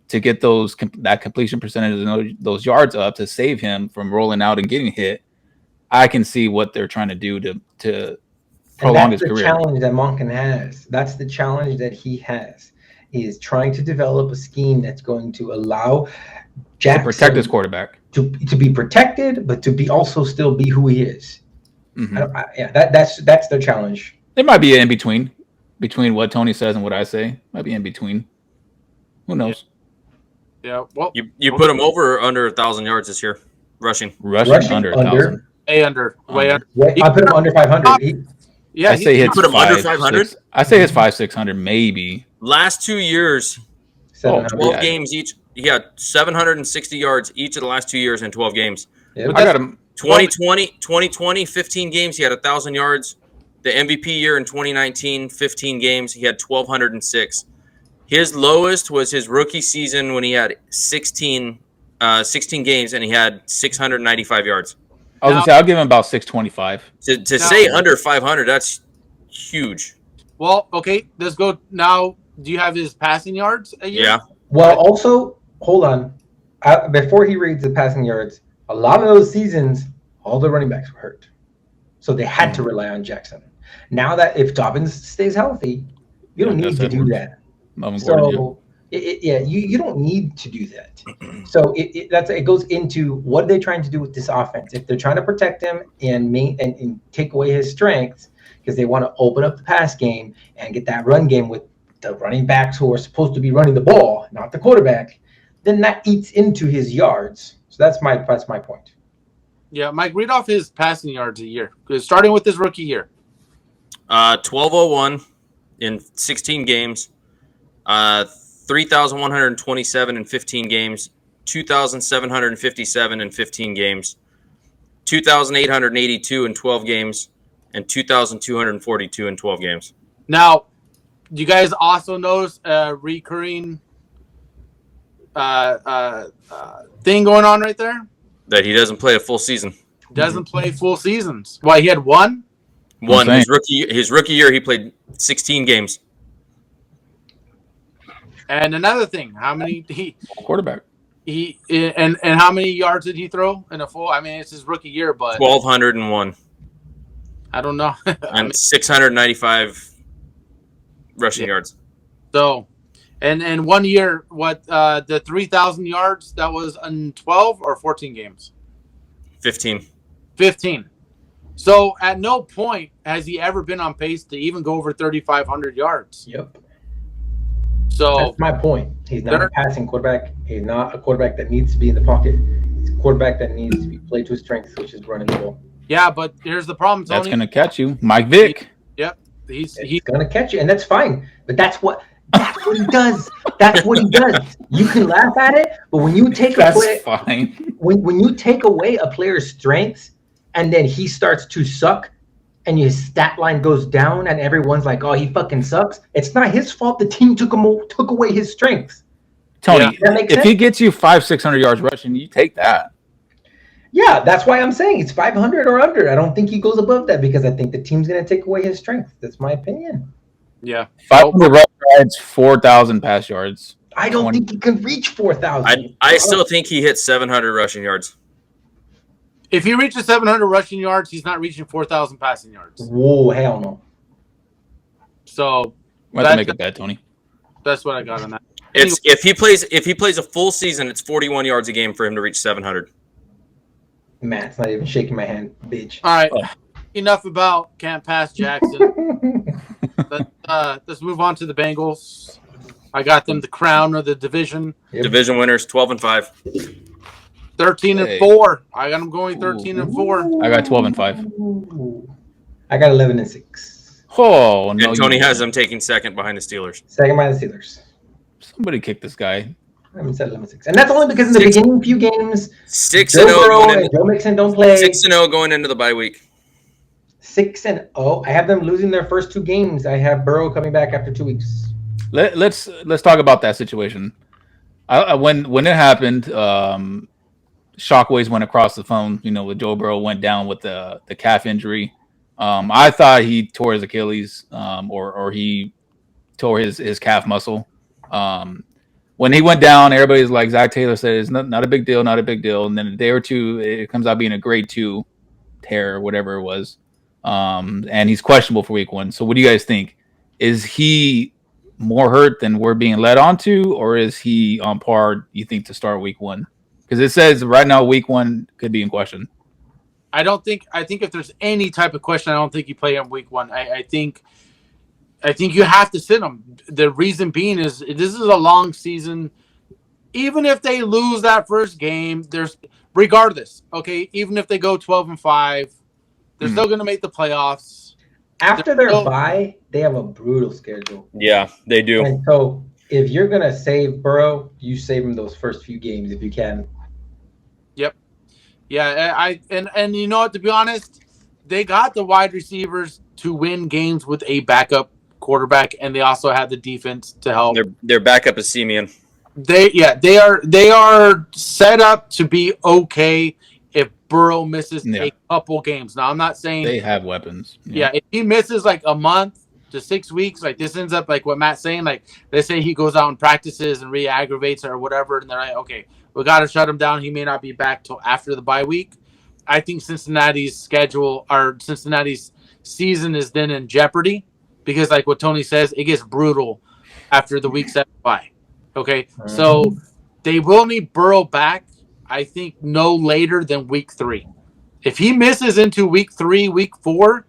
to get that completion percentage and those yards up to save him from rolling out and getting hit, I can see what they're trying to do to prolong his career. That's the challenge that Monken has. That's the challenge that he has. He is trying to develop a scheme that's going to allow Jackson to protect his quarterback, to be protected, but to be also still be who he is. Mm-hmm. That's their challenge. It might be in between what Tony says and what I say. Might be in between. Who knows? Yeah. Well, you put him over or under 1,000 yards this year rushing. Rushing under 1,000. Way under. I put him under 500. I say hits put him under 500. 500. I say hits 500-600 maybe. Last 2 years, 12 games each. He had 760 yards each of the last 2 years in 12 games. Yeah, I got him. 2020, 15 games, he had 1,000 yards. The MVP year in 2019, 15 games, he had 1,206. His lowest was his rookie season when he had 16 games and he had 695 yards. I was going to say, I'll give him about 625. To say under 500, that's huge. Well, okay, let's go now. Do you have his passing yards a year? Yeah. Well, also, hold on. Before he reads the passing yards, a lot of those seasons, all the running backs were hurt. So they had to rely on Jackson. Now that if Dobbins stays healthy, you don't need to do that. So, you don't need to do that. So it goes into what are they trying to do with this offense? If they're trying to protect him and take away his strengths because they want to open up the pass game and get that run game with the running backs who are supposed to be running the ball, not the quarterback, then that eats into his yards. So that's my point. Yeah, Mike, read off his passing yards a year. Starting with his rookie year. 1,201 in 16 games. 3,127 in 15 games. 2,757 in 15 games. 2,882 in 12 games. And 2,242 in 12 games. Now, do you guys also notice a recurring thing going on right there? That he doesn't play a full season. Doesn't play full seasons. Why, he had one? One. His rookie year, he played 16 games. And another thing, how many quarterback? And how many yards did he throw in a full? I mean, it's his rookie year, but 1,201. I don't know. And 695 rushing yards. So, and 1 year, the 3,000 yards, that was in 12 or 14 games? 15. 15. So at no point has he ever been on pace to even go over 3,500 yards. Yep. So that's my point. He's not a passing quarterback. He's not a quarterback that needs to be in the pocket. He's a quarterback that needs to be played to his strengths, which is running the ball. Yeah, but here's the problem, Tony. That's going to catch you. Mike Vick. Yep. He's going to catch you, and that's fine. But that's what he does. That's what he does. You can laugh at it, but when you take when you take away a player's strengths and then he starts to suck and his stat line goes down and everyone's like, oh, he fucking sucks. It's not his fault the team took away his strengths. Tony, if he gets you 500-600 yards rushing, you take that. Yeah, that's why I'm saying it's 500 or under. I don't think he goes above that because I think the team's going to take away his strength. That's my opinion. Yeah. 500 rush yards, 4,000 pass yards. I don't think he can reach 4,000. I still think he hits 700 rushing yards. If he reaches 700 rushing yards, he's not reaching 4,000 passing yards. Whoa, hell no. So we have to make a bet, Tony. That's what I got on that. It's if he plays a full season, it's 41 yards a game for him to reach 700. Matt's not even shaking my hand, bitch. All right, enough about can't pass Jackson. Let's move on to the Bengals. I got them the crown of the division. Yep. Division winners, 12-5. 13-4. I got them going 13-4. I got 12-5. I got 11-6. Oh no! And Tony has them taking second behind the Steelers. Second behind the Steelers. Somebody kick this guy. I haven't said 11-6, and that's only because in the beginning few games, 6-0 Joe Mixon don't play. 6-0 going into the bye week. 6-0. I have them losing their first 2 games. I have Burrow coming back after 2 weeks. Let's talk about that situation. When it happened, shockwaves went across the phone. You know, with Joe Burrow went down with the calf injury. I thought he tore his Achilles, or he tore his calf muscle. When he went down, everybody's like, Zach Taylor said, it's not a big deal, not a big deal. And then a day or two, it comes out being a grade 2 tear, or whatever it was. And he's questionable for week 1. So what do you guys think? Is he more hurt than we're being led onto, or is he on par, you think, to start week 1? Because it says right now week 1 could be in question. I think if there's any type of question, I don't think you play him week 1. I think you have to sit him. The reason being is this is a long season. even if they lose that first game, there's regardless. Okay, even if they go 12-5, they're still going to make the playoffs. After their bye, they have a brutal schedule. Yeah, they do. And so if you're going to save Burrow, you save him those first few games if you can. Yep. Yeah, and you know what? To be honest, they got the wide receivers to win games with a backup quarterback, and they also have the defense to help. Their backup is Simeon. They are set up to be okay if Burrow misses a couple games. Now I'm not saying they have weapons. Yeah, if he misses like a month to 6 weeks, like this ends up like what Matt's saying. Like they say he goes out and practices and re-aggravates or whatever, and they're like, okay, we got to shut him down. He may not be back till after the bye week. I think Cincinnati's season is then in jeopardy because, like what Tony says, it gets brutal after the week 7 bye. Okay, so they will need Burrow back, I think, no later than week 3. If he misses into week 3, week 4,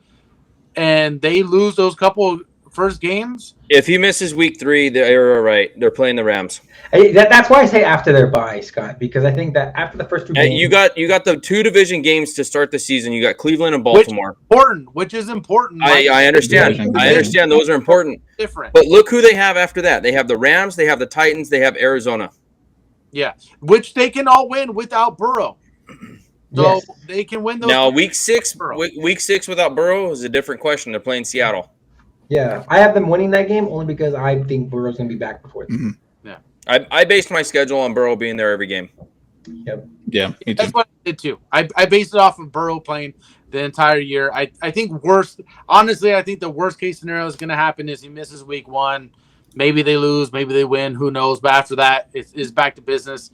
and they lose those couple first games. If he misses week 3, they're all right. They're playing the Rams. That's why I say after their bye, Scott, because I think that after the first 2 games. You got the 2 division games to start the season. You got Cleveland and Baltimore. Which is important. I understand. I understand those are important. Different. But look who they have after that. They have the Rams, they have the Titans, they have Arizona. Yeah, which they can all win without Burrow. So they can win those. Now, week 6 without Burrow is a different question. They're playing Seattle. Yeah, I have them winning that game only because I think Burrow's going to be back before them. Mm-hmm. Yeah, I based my schedule on Burrow being there every game. Yep. Yeah, that's what I did too. I based it off of Burrow playing the entire year. I think I think the worst case scenario is going to happen is he misses week 1. Maybe they lose, maybe they win. Who knows? But after that, it's back to business.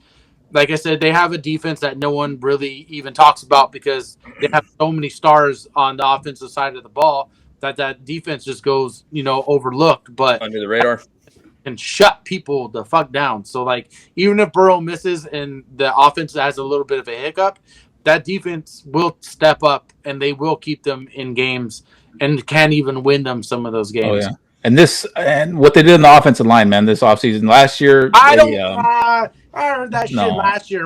Like I said, they have a defense that no one really even talks about because they have so many stars on the offensive side of the ball that defense just goes, overlooked. But under the radar. And shut people the fuck down. So, like, even if Burrow misses and the offense has a little bit of a hiccup, that defense will step up and they will keep them in games and can even win them some of those games. Oh, yeah. And what they did in the offensive line, man, this offseason last year. I heard that shit last year.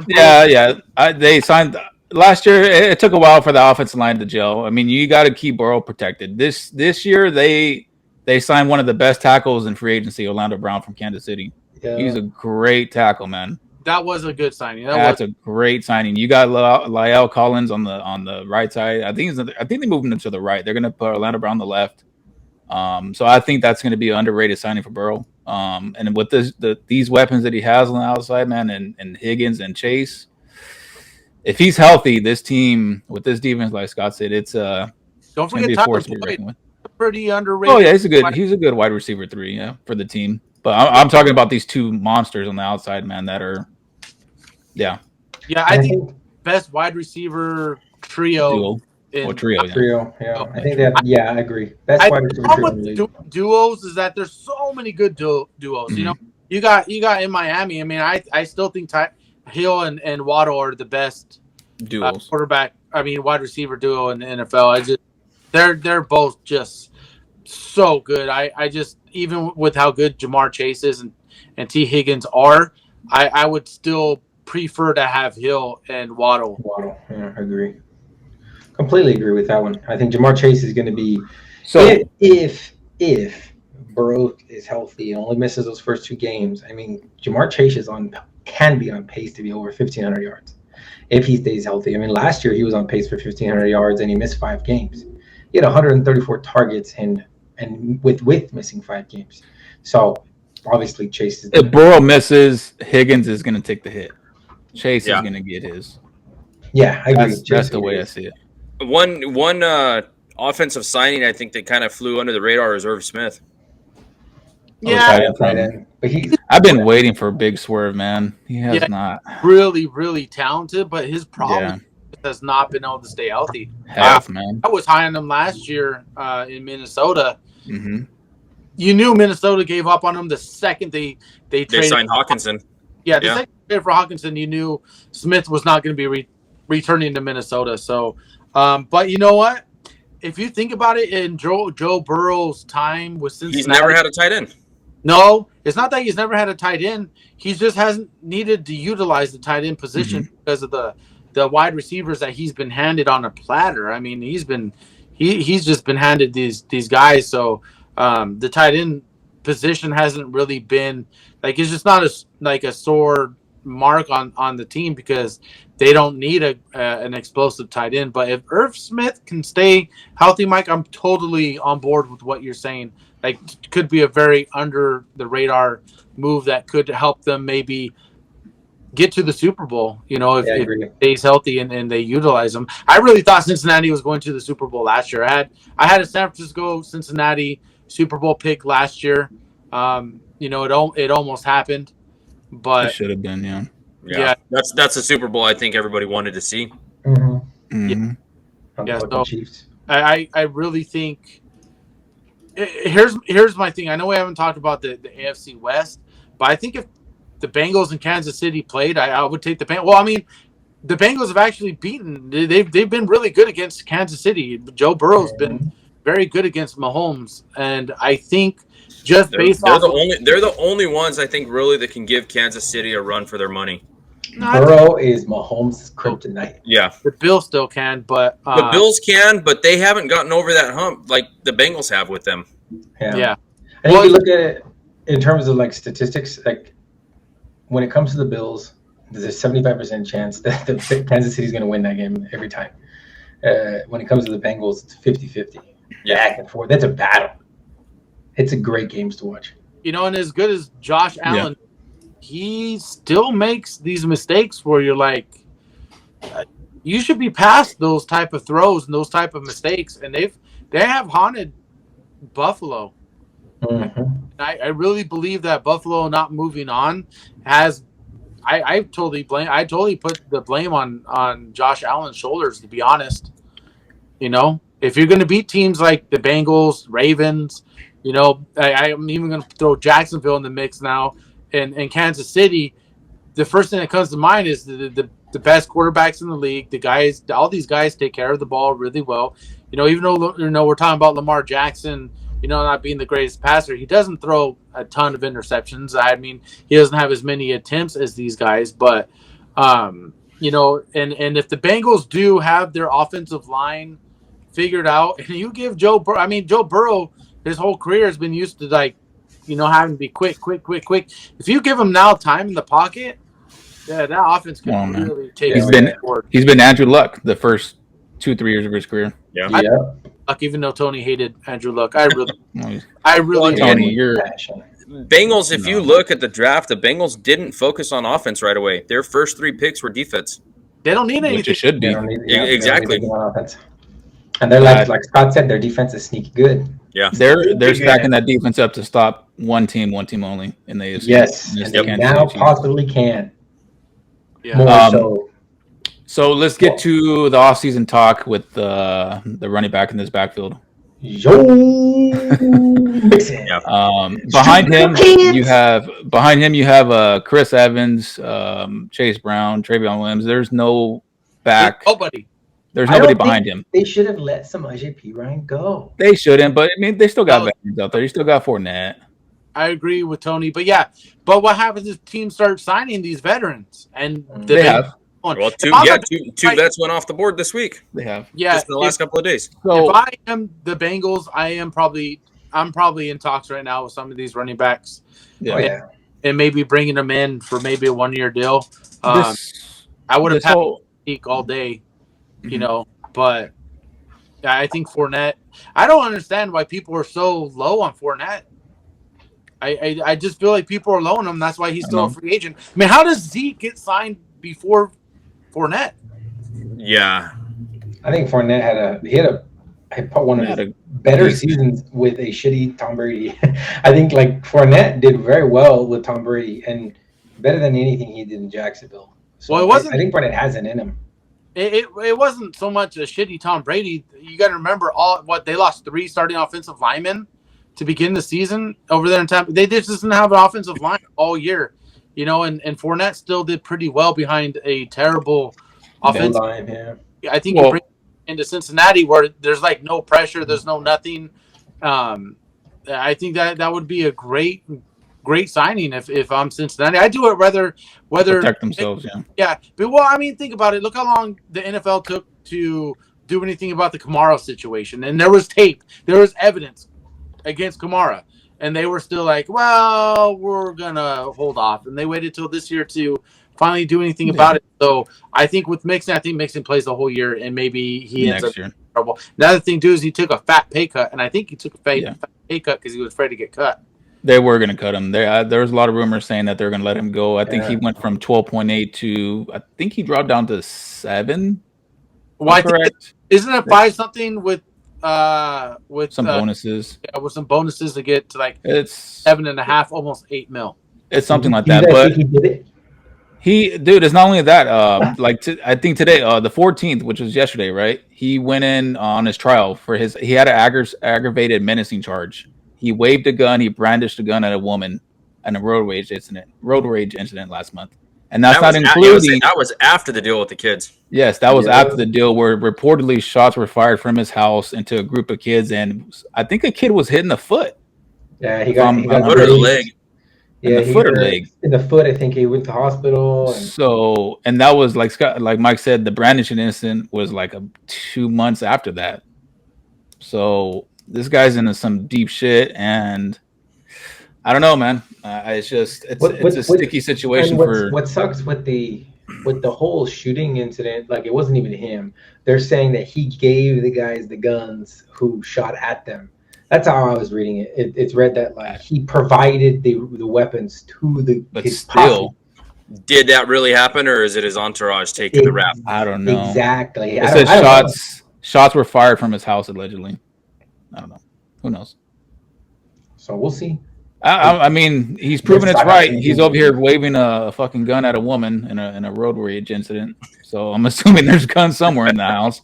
They signed last year. It took a while for the offensive line to gel. I mean, you got to keep Burrow protected. This year, they signed one of the best tackles in free agency, Orlando Brown from Kansas City. Yeah. He's a great tackle, man. That was a good signing. That's a great signing. You got La'el Collins on the right side. I think they moved him to the right. They're going to put Orlando Brown on the left. So I think that's going to be an underrated signing for Burrow. And with these weapons that he has on the outside, man, and Higgins and Chase, if he's healthy, this team with this defense, like Scott said, it's don't forget Tyler Boyd, pretty underrated. Oh yeah, he's a good wide receiver 3, for the team. But I'm talking about these 2 monsters on the outside, man, that are, yeah. I think best wide receiver trio. Trio, yeah. I think that. Yeah, I agree. That's why duos is that there's so many good duos. Mm-hmm. You got in Miami. I mean, I still think Hill and Waddle are the best duos wide receiver duo in the NFL. They're both just so good. I just, even with how good Jamar Chase is and T Higgins are, I would still prefer to have Hill and Waddle. Yeah, I agree. Completely agree with that one. I think Jamar Chase is going to be if Burrow is healthy and only misses those first 2 games. I mean, Jamar Chase can be on pace to be over 1,500 yards if he stays healthy. I mean, last year he was on pace for 1,500 yards and he missed 5 games. He had 134 targets and with missing 5 games. So obviously Chase is. If Burrow misses, Higgins is going to take the hit. Chase is going to get his. Yeah, I agree. That's the way I see it. One offensive signing I think that kind of flew under the radar is Irv Smith. Yeah, but I've been waiting for a big swerve, man. He has not. Really, really talented, but his problem has not been able to stay healthy. Man. I was high on him last year in Minnesota. Mm-hmm. You knew Minnesota gave up on him the second they signed Hawkinson. Yeah, the second trade for Hawkinson, you knew Smith was not going to be returning to Minnesota. So. But you know what? If you think about it, in Joe Burrow's time with Cincinnati, he's never had a tight end. No, it's not that he's never had a tight end. He just hasn't needed to utilize the tight end position because of the wide receivers that he's been handed on a platter. I mean, he's just been handed these guys. So the tight end position hasn't really been like, it's just not a sore mark on the team because they don't need an explosive tight end. But if Irv Smith can stay healthy, Mike, I'm totally on board with what you're saying. Like, could be a very under the radar move that could help them maybe get to the Super Bowl, if it stays healthy and they utilize them. I really thought Cincinnati was going to the Super Bowl last year. I had a San Francisco Cincinnati Super Bowl pick last year. It almost happened, but it should have been, yeah. That's a Super Bowl I think everybody wanted to see. So Chiefs. I really think here's my thing. I know we haven't talked about the AFC West, but I think if the Bengals and Kansas City played, I would take the Bengals. Well, I mean, the Bengals have actually beaten. They've been really good against Kansas City. Joe Burrow's been very good against Mahomes, and I think just they're the only ones I think really that can give Kansas City a run for their money. Burrow is Mahomes' kryptonite. Yeah, the Bills still can, but the Bills can, but they haven't gotten over that hump like the Bengals have with them. Yeah. I think if you look at it in terms of like statistics, like when it comes to the Bills, there's a 75% chance that the Kansas City is going to win that game every time. When it comes to the Bengals, it's 50-50. Back and forth. That's a battle. It's a great games to watch. And as good as Josh Allen, he still makes these mistakes where you're like, you should be past those type of throws and those type of mistakes. And they have haunted Buffalo. I really believe that Buffalo not moving on has. I totally put the blame on Josh Allen's shoulders, to be honest. If you're going to beat teams like the Bengals, Ravens, I'm even going to throw Jacksonville in the mix now, and Kansas City. The first thing that comes to mind is the best quarterbacks in the league. The guys, all these guys take care of the ball really well. Even though we're talking about Lamar Jackson, not being the greatest passer, he doesn't throw a ton of interceptions. I mean, he doesn't have as many attempts as these guys, but and if the Bengals do have their offensive line figured out, and you give Joe Burrow, his whole career has been used to having to be quick. If you give him now time in the pocket, that offense can really take. He's been Andrew Luck the first 2-3 years of his career. Luck, even though Tony hated Andrew Luck, I really Tony, you're Bengals. If you look at the draft, the Bengals didn't focus on offense right away. Their first 3 picks were defense. They don't need anything. Which it should be. Exactly. And they're like Scott said, their defense is sneaky good. Yeah, they're stacking that defense up to stop one team only in the AFC. Yes, and they now possibly can. Yeah. So let's get to the offseason talk with the running back in this backfield. Behind him you have Chris Evans, Chase Brown, Travion Williams. There's no back. There's nobody behind him. They should have let Samaje Perine go. They shouldn't, but I mean, they still got veterans out there. You still got Fournette. I agree with Tony, but what happens if teams start signing these veterans? And they have. Well, two vets went off the board this week. They have. Just in the last couple of days. So if I am the Bengals, I'm probably in talks right now with some of these running backs. And maybe bringing them in for maybe a 1-year deal. I would have had Zeke all day. But I think Fournette. I don't understand why people are so low on Fournette. I just feel like people are low on him. That's why he's still a free agent. I mean, how does Zeke get signed before Fournette? Yeah, I think Fournette had one of his better seasons with a shitty Tom Brady. I think Fournette did very well with Tom Brady and better than anything he did in Jacksonville. So I think Fournette has it in him. It wasn't so much a shitty Tom Brady. You got to remember they lost 3 starting offensive linemen to begin the season over there in Tampa. They just didn't have an offensive line all year, and Fournette still did pretty well behind a terrible offensive line. Yeah. I think you bring into Cincinnati where there's no pressure, there's no nothing. I think that would be a great great signing if I'm Cincinnati. I do it whether protect themselves. Yeah. But well, I mean, think about it. Look how long the NFL took to do anything about the Kamara situation, and there was tape, there was evidence against Kamara, and they were still like, well, we're gonna hold off, and they waited till this year to finally do anything about it. So I think with Mixon, I think Mixon plays the whole year, and maybe he ends up in trouble. Another thing too is he took a fat pay cut, and I think he took a fat pay cut because he was afraid to get cut. They were going to cut him. There was a lot of rumors saying that they're going to let him go. I think he went from 12.8 to, I think he dropped down to 7. Well, I think isn't it 5 something with some bonuses? Yeah, with some bonuses to get to like it's 7.5, almost 8 mil. It's something like that. But he did it. Dude, it's not only that. I think today, the 14th, which was yesterday, right? He went in on his trial for he had an aggravated menacing charge. He waved a gun. He brandished a gun at a woman in a road rage incident last month, and that's not including. That was after the deal with the kids. Yes, that was after the deal where reportedly shots were fired from his house into a group of kids, and I think a kid was hit in the foot. Yeah, he got foot or the leg. Yeah, the foot or leg. In the foot, I think he went to the hospital. And that was like Mike said, the brandishing incident was like 2 months after that. So this guy's into some deep shit, and I don't know, man. It's a sticky situation what sucks with the whole shooting incident. Like, it wasn't even him. They're saying that he gave the guys the guns who shot at them. That's how I was reading it. It's read that like he provided the weapons to his posse. Did that really happen, or is it his entourage taking the rap? I don't know. Exactly. It says shots were fired from his house allegedly. I don't know. Who knows? So we'll see. I mean, he's proven it's right. He's over here waving a fucking gun at a woman in a road rage incident. So I'm assuming there's guns somewhere in the house.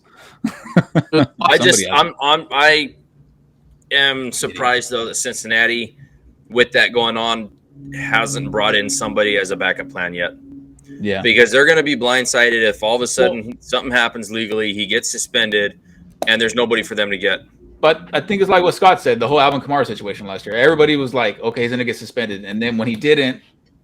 I am surprised though that Cincinnati, with that going on, hasn't brought in somebody as a backup plan yet. Yeah, because they're going to be blindsided if all of a sudden something happens legally, he gets suspended, and there's nobody for them to get. But I think it's like what Scott said, the whole Alvin Kamara situation last year. Everybody was like, okay, he's going to get suspended. And then when he didn't,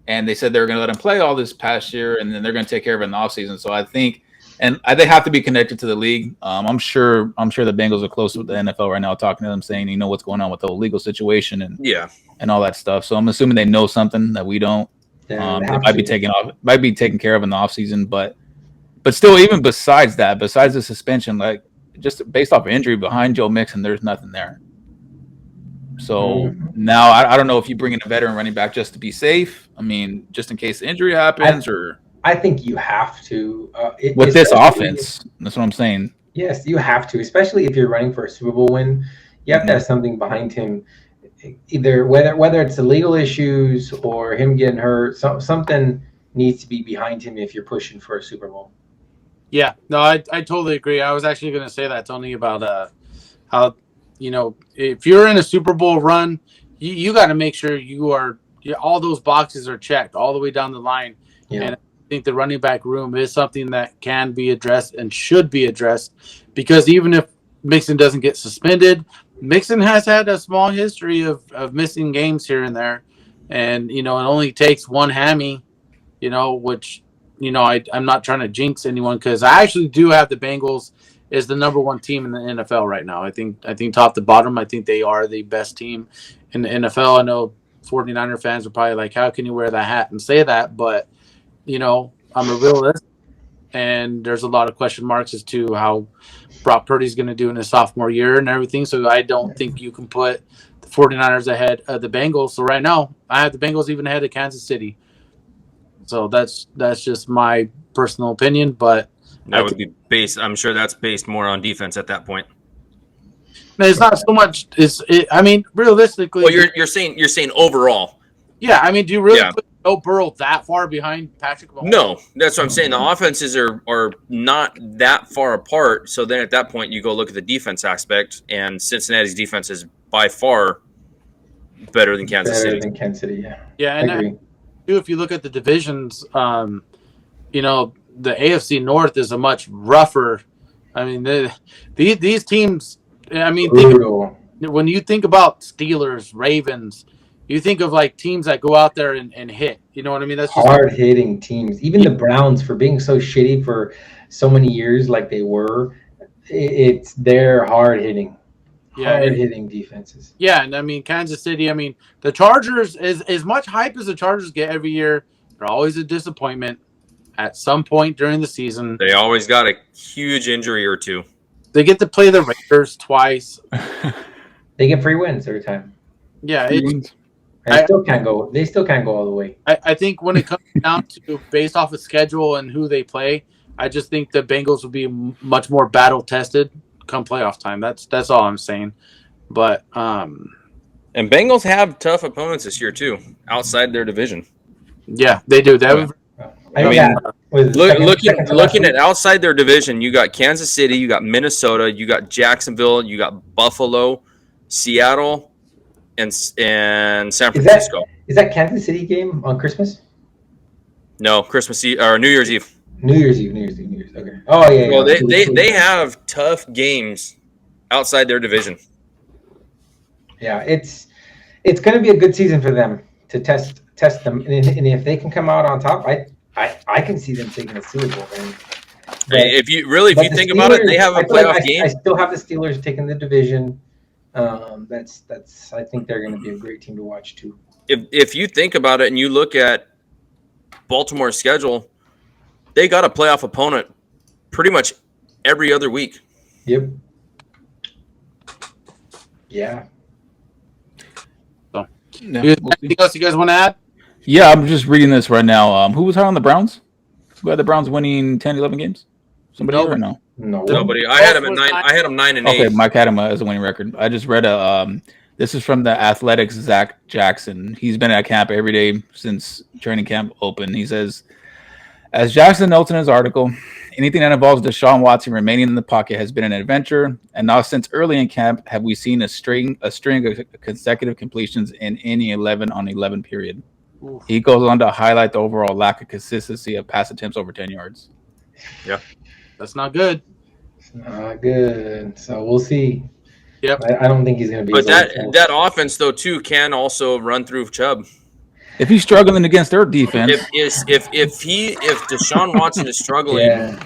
and they said they were going to let him play all this past year, and then they're going to take care of it in the offseason. So I think, and they have to be connected to the league. I'm sure the Bengals are close with the NFL right now, talking to them, saying, you know, what's going on with the legal situation and all that stuff. So I'm assuming they know something that we don't. They might be taken care of in the offseason. But still, even besides that, besides the suspension, like, just based off of injury behind Joe Mixon, there's nothing there. So now I don't know if you bring in a veteran running back just to be safe. I mean, just in case the injury happens, I think you have to with this offense. That's what I'm saying. Yes, you have to, especially if you're running for a Super Bowl win. You have to have something behind him, either whether it's the legal issues or him getting hurt. Something needs to be behind him if you're pushing for a Super Bowl. Yeah, no, I totally agree. I was actually going to say that, Tony, about how, you know, if you're in a Super Bowl run, you got to make sure all those boxes are checked all the way down the line. Yeah. And I think the running back room is something that can be addressed and should be addressed, because even if Mixon doesn't get suspended, Mixon has had a small history of missing games here and there. And, you know, it only takes one hammy, you know, which – you know, I'm not trying to jinx anyone, because I actually do have the Bengals as the number 1 team in the NFL right now. I think top to bottom, I think they are the best team in the NFL. I know 49er fans are probably like, how can you wear that hat and say that? But, you know, I'm a realist, and there's a lot of question marks as to how Brock Purdy's going to do in his sophomore year and everything. So I don't think you can put the 49ers ahead of the Bengals. So right now, I have the Bengals even ahead of Kansas City. So that's just my personal opinion, but that would be based. I'm sure that's based more on defense at that point. No, it's not so much. I mean, realistically. Well, you're saying overall. Yeah, I mean, do you really put Joe Burrow that far behind Patrick Mahomes? No, that's what I'm saying. The offenses are not that far apart. So then at that point, you go look at the defense aspect, and Cincinnati's defense is by far better than Kansas City. Yeah, and I agree. If you look at the divisions, you know, the AFC North is a much rougher. I mean, these teams. I mean, when you think about Steelers, Ravens, you think of like teams that go out there and hit. You know what I mean? That's just hard-hitting teams. Even the Browns, for being so shitty for so many years like they were, they're hard-hitting. Hard-hitting defenses. Yeah, and I mean, Kansas City, I mean, the Chargers, as much hype as the Chargers get every year, they're always a disappointment at some point during the season. They always got a huge injury or two. They get to play the Raiders twice. They get free wins every time. Yeah, They still can't go all the way. I think when it comes down to based off of schedule and who they play, I just think the Bengals will be much more battle tested come playoff time. That's all I'm saying. But and Bengals have tough opponents this year too, outside their division. Yeah, they do. Looking at outside their division, you got Kansas City, you got Minnesota, you got Jacksonville, you got Buffalo, Seattle, and San Francisco. Is that Kansas City game on Christmas? No, Christmas Eve or New Year's Eve. New Year's Eve. Okay. Oh yeah. Well, they have tough games outside their division. Yeah, it's going to be a good season for them to test them, and if they can come out on top, I can see them taking a Super Bowl. If you think about it, they have a playoff game. I still have the Steelers taking the division. That's. I think they're going to be a great team to watch too. If you think about it and you look at Baltimore's schedule, they got a playoff opponent pretty much every other week. Yep. Yeah. So, anything else you guys want to add? Yeah, I'm just reading this right now. Who was high on the Browns? Who had the Browns winning 10, 11 games? Somebody else or no? Nobody. I had them at 9. I had them 9-8. Okay, Mike had him as a winning record. I just read this is from the Athletics' Zach Jackson. He's been at camp every day since training camp opened. He says, as Jackson notes in his article, anything that involves Deshaun Watson remaining in the pocket has been an adventure, and now since early in camp have we seen a string of consecutive completions in any 11-on-11 period. Oof. He goes on to highlight the overall lack of consistency of pass attempts over 10 yards. Yeah, that's not good. It's not good. So we'll see. Yep. I don't think he's going to be. But that offense though too can also run through Chubb. If he's struggling against their defense, if Deshaun Watson is struggling,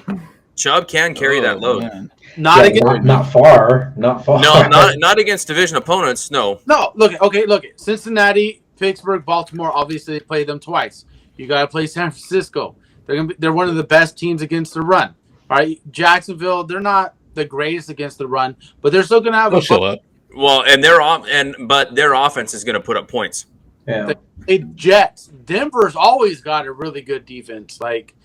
Chubb can carry that load. Man. Not far. No, not against division opponents. No. Look. Cincinnati, Pittsburgh, Baltimore. Obviously, they play them twice. You got to play San Francisco. They're one of the best teams against the run. All right, Jacksonville. They're not the greatest against the run, but they're still going to have show up. Well, but their offense is going to put up points. Yeah. They Jets. Denver's always got a really good defense. Like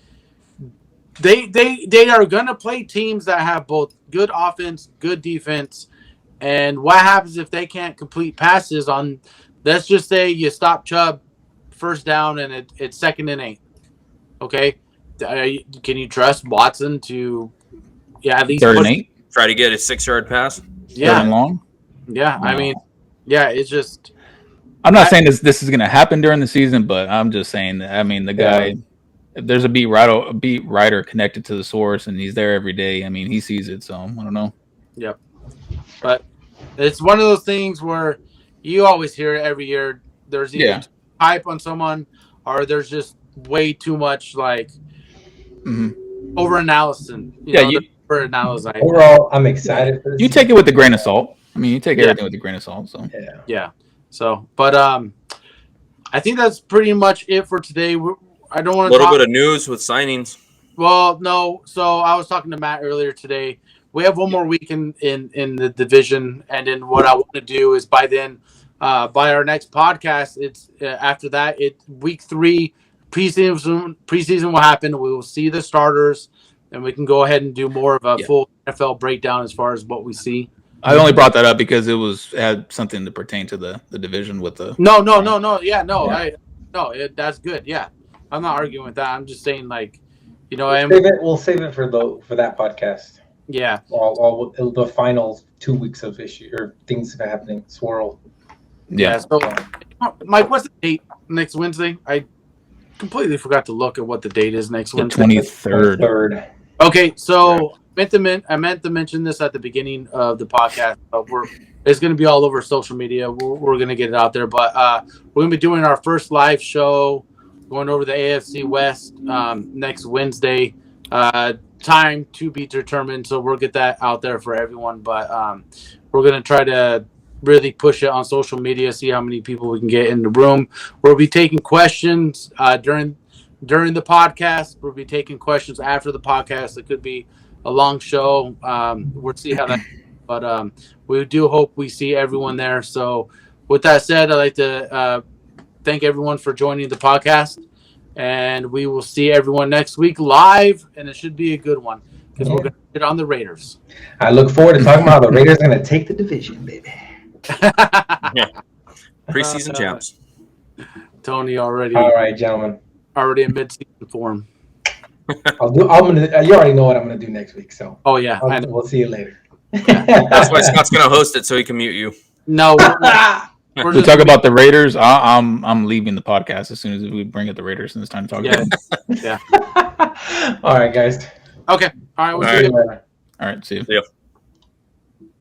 they are gonna play teams that have both good offense, good defense. And what happens if they can't complete passes on? Let's just say you stop Chubb, first down, and it's 2nd and 8. Okay, can you trust Watson to at least 3rd and 8? Try to get a 6-yard pass. Yeah, 3rd and long. Yeah, no. I mean, it's just. I'm not saying this is going to happen during the season, but I'm just saying that, I mean, the guy, if there's a beat writer connected to the source and he's there every day, I mean, he sees it. So I don't know. Yep. But it's one of those things where you always hear it every year. There's either hype on someone or there's just way too much over-analysis. Over-analysis. Overall, I'm excited for this. You take it with a grain of salt. I mean, you take everything with a grain of salt. So yeah. So, but I think that's pretty much it for today. I don't want to a little bit of news with signings. Well, no. So I was talking to Matt earlier today. We have one more week in the division, and then what I want to do is by our next podcast, it's after that. Week 3 preseason will happen. We will see the starters, and we can go ahead and do more of a full NFL breakdown as far as what we see. I only brought that up because it had something to pertain to the division with the. No. That's good. Yeah, I'm not arguing with that. I'm just saying, we'll save it for that podcast. Yeah. All the final 2 weeks of issue or things that are happening. Swirl. Yeah. So, Mike, what's the date next Wednesday? I completely forgot to look at what the date is next Wednesday. 23rd. Okay, so I meant to mention this at the beginning of the podcast, but it's going to be all over social media. We're going to get it out there, but we're going to be doing our first live show, going over the AFC West next Wednesday. Time to be determined, so we'll get that out there for everyone. But we're going to try to really push it on social media, see how many people we can get in the room. We'll be taking questions during the podcast. We'll be taking questions after the podcast. It could be a long show. We'll see how that. But we do hope we see everyone there. So with that said, I'd like to thank everyone for joining the podcast. And we will see everyone next week live. And it should be a good one because we're going to get on the Raiders. I look forward to talking about how the Raiders are going to take the division, baby. Preseason champs. Tony already. All right, gentlemen. Already in mid-season form. You already know what I'm going to do next week. So. Oh, yeah. We'll see you later. That's why Scott's going to host it so he can mute you. No. We talk about the Raiders. I'm leaving the podcast as soon as we bring up the Raiders, and it's time to talk about it. Yeah. All right, guys. Okay. All right. We'll see you later. All right. See you. See you.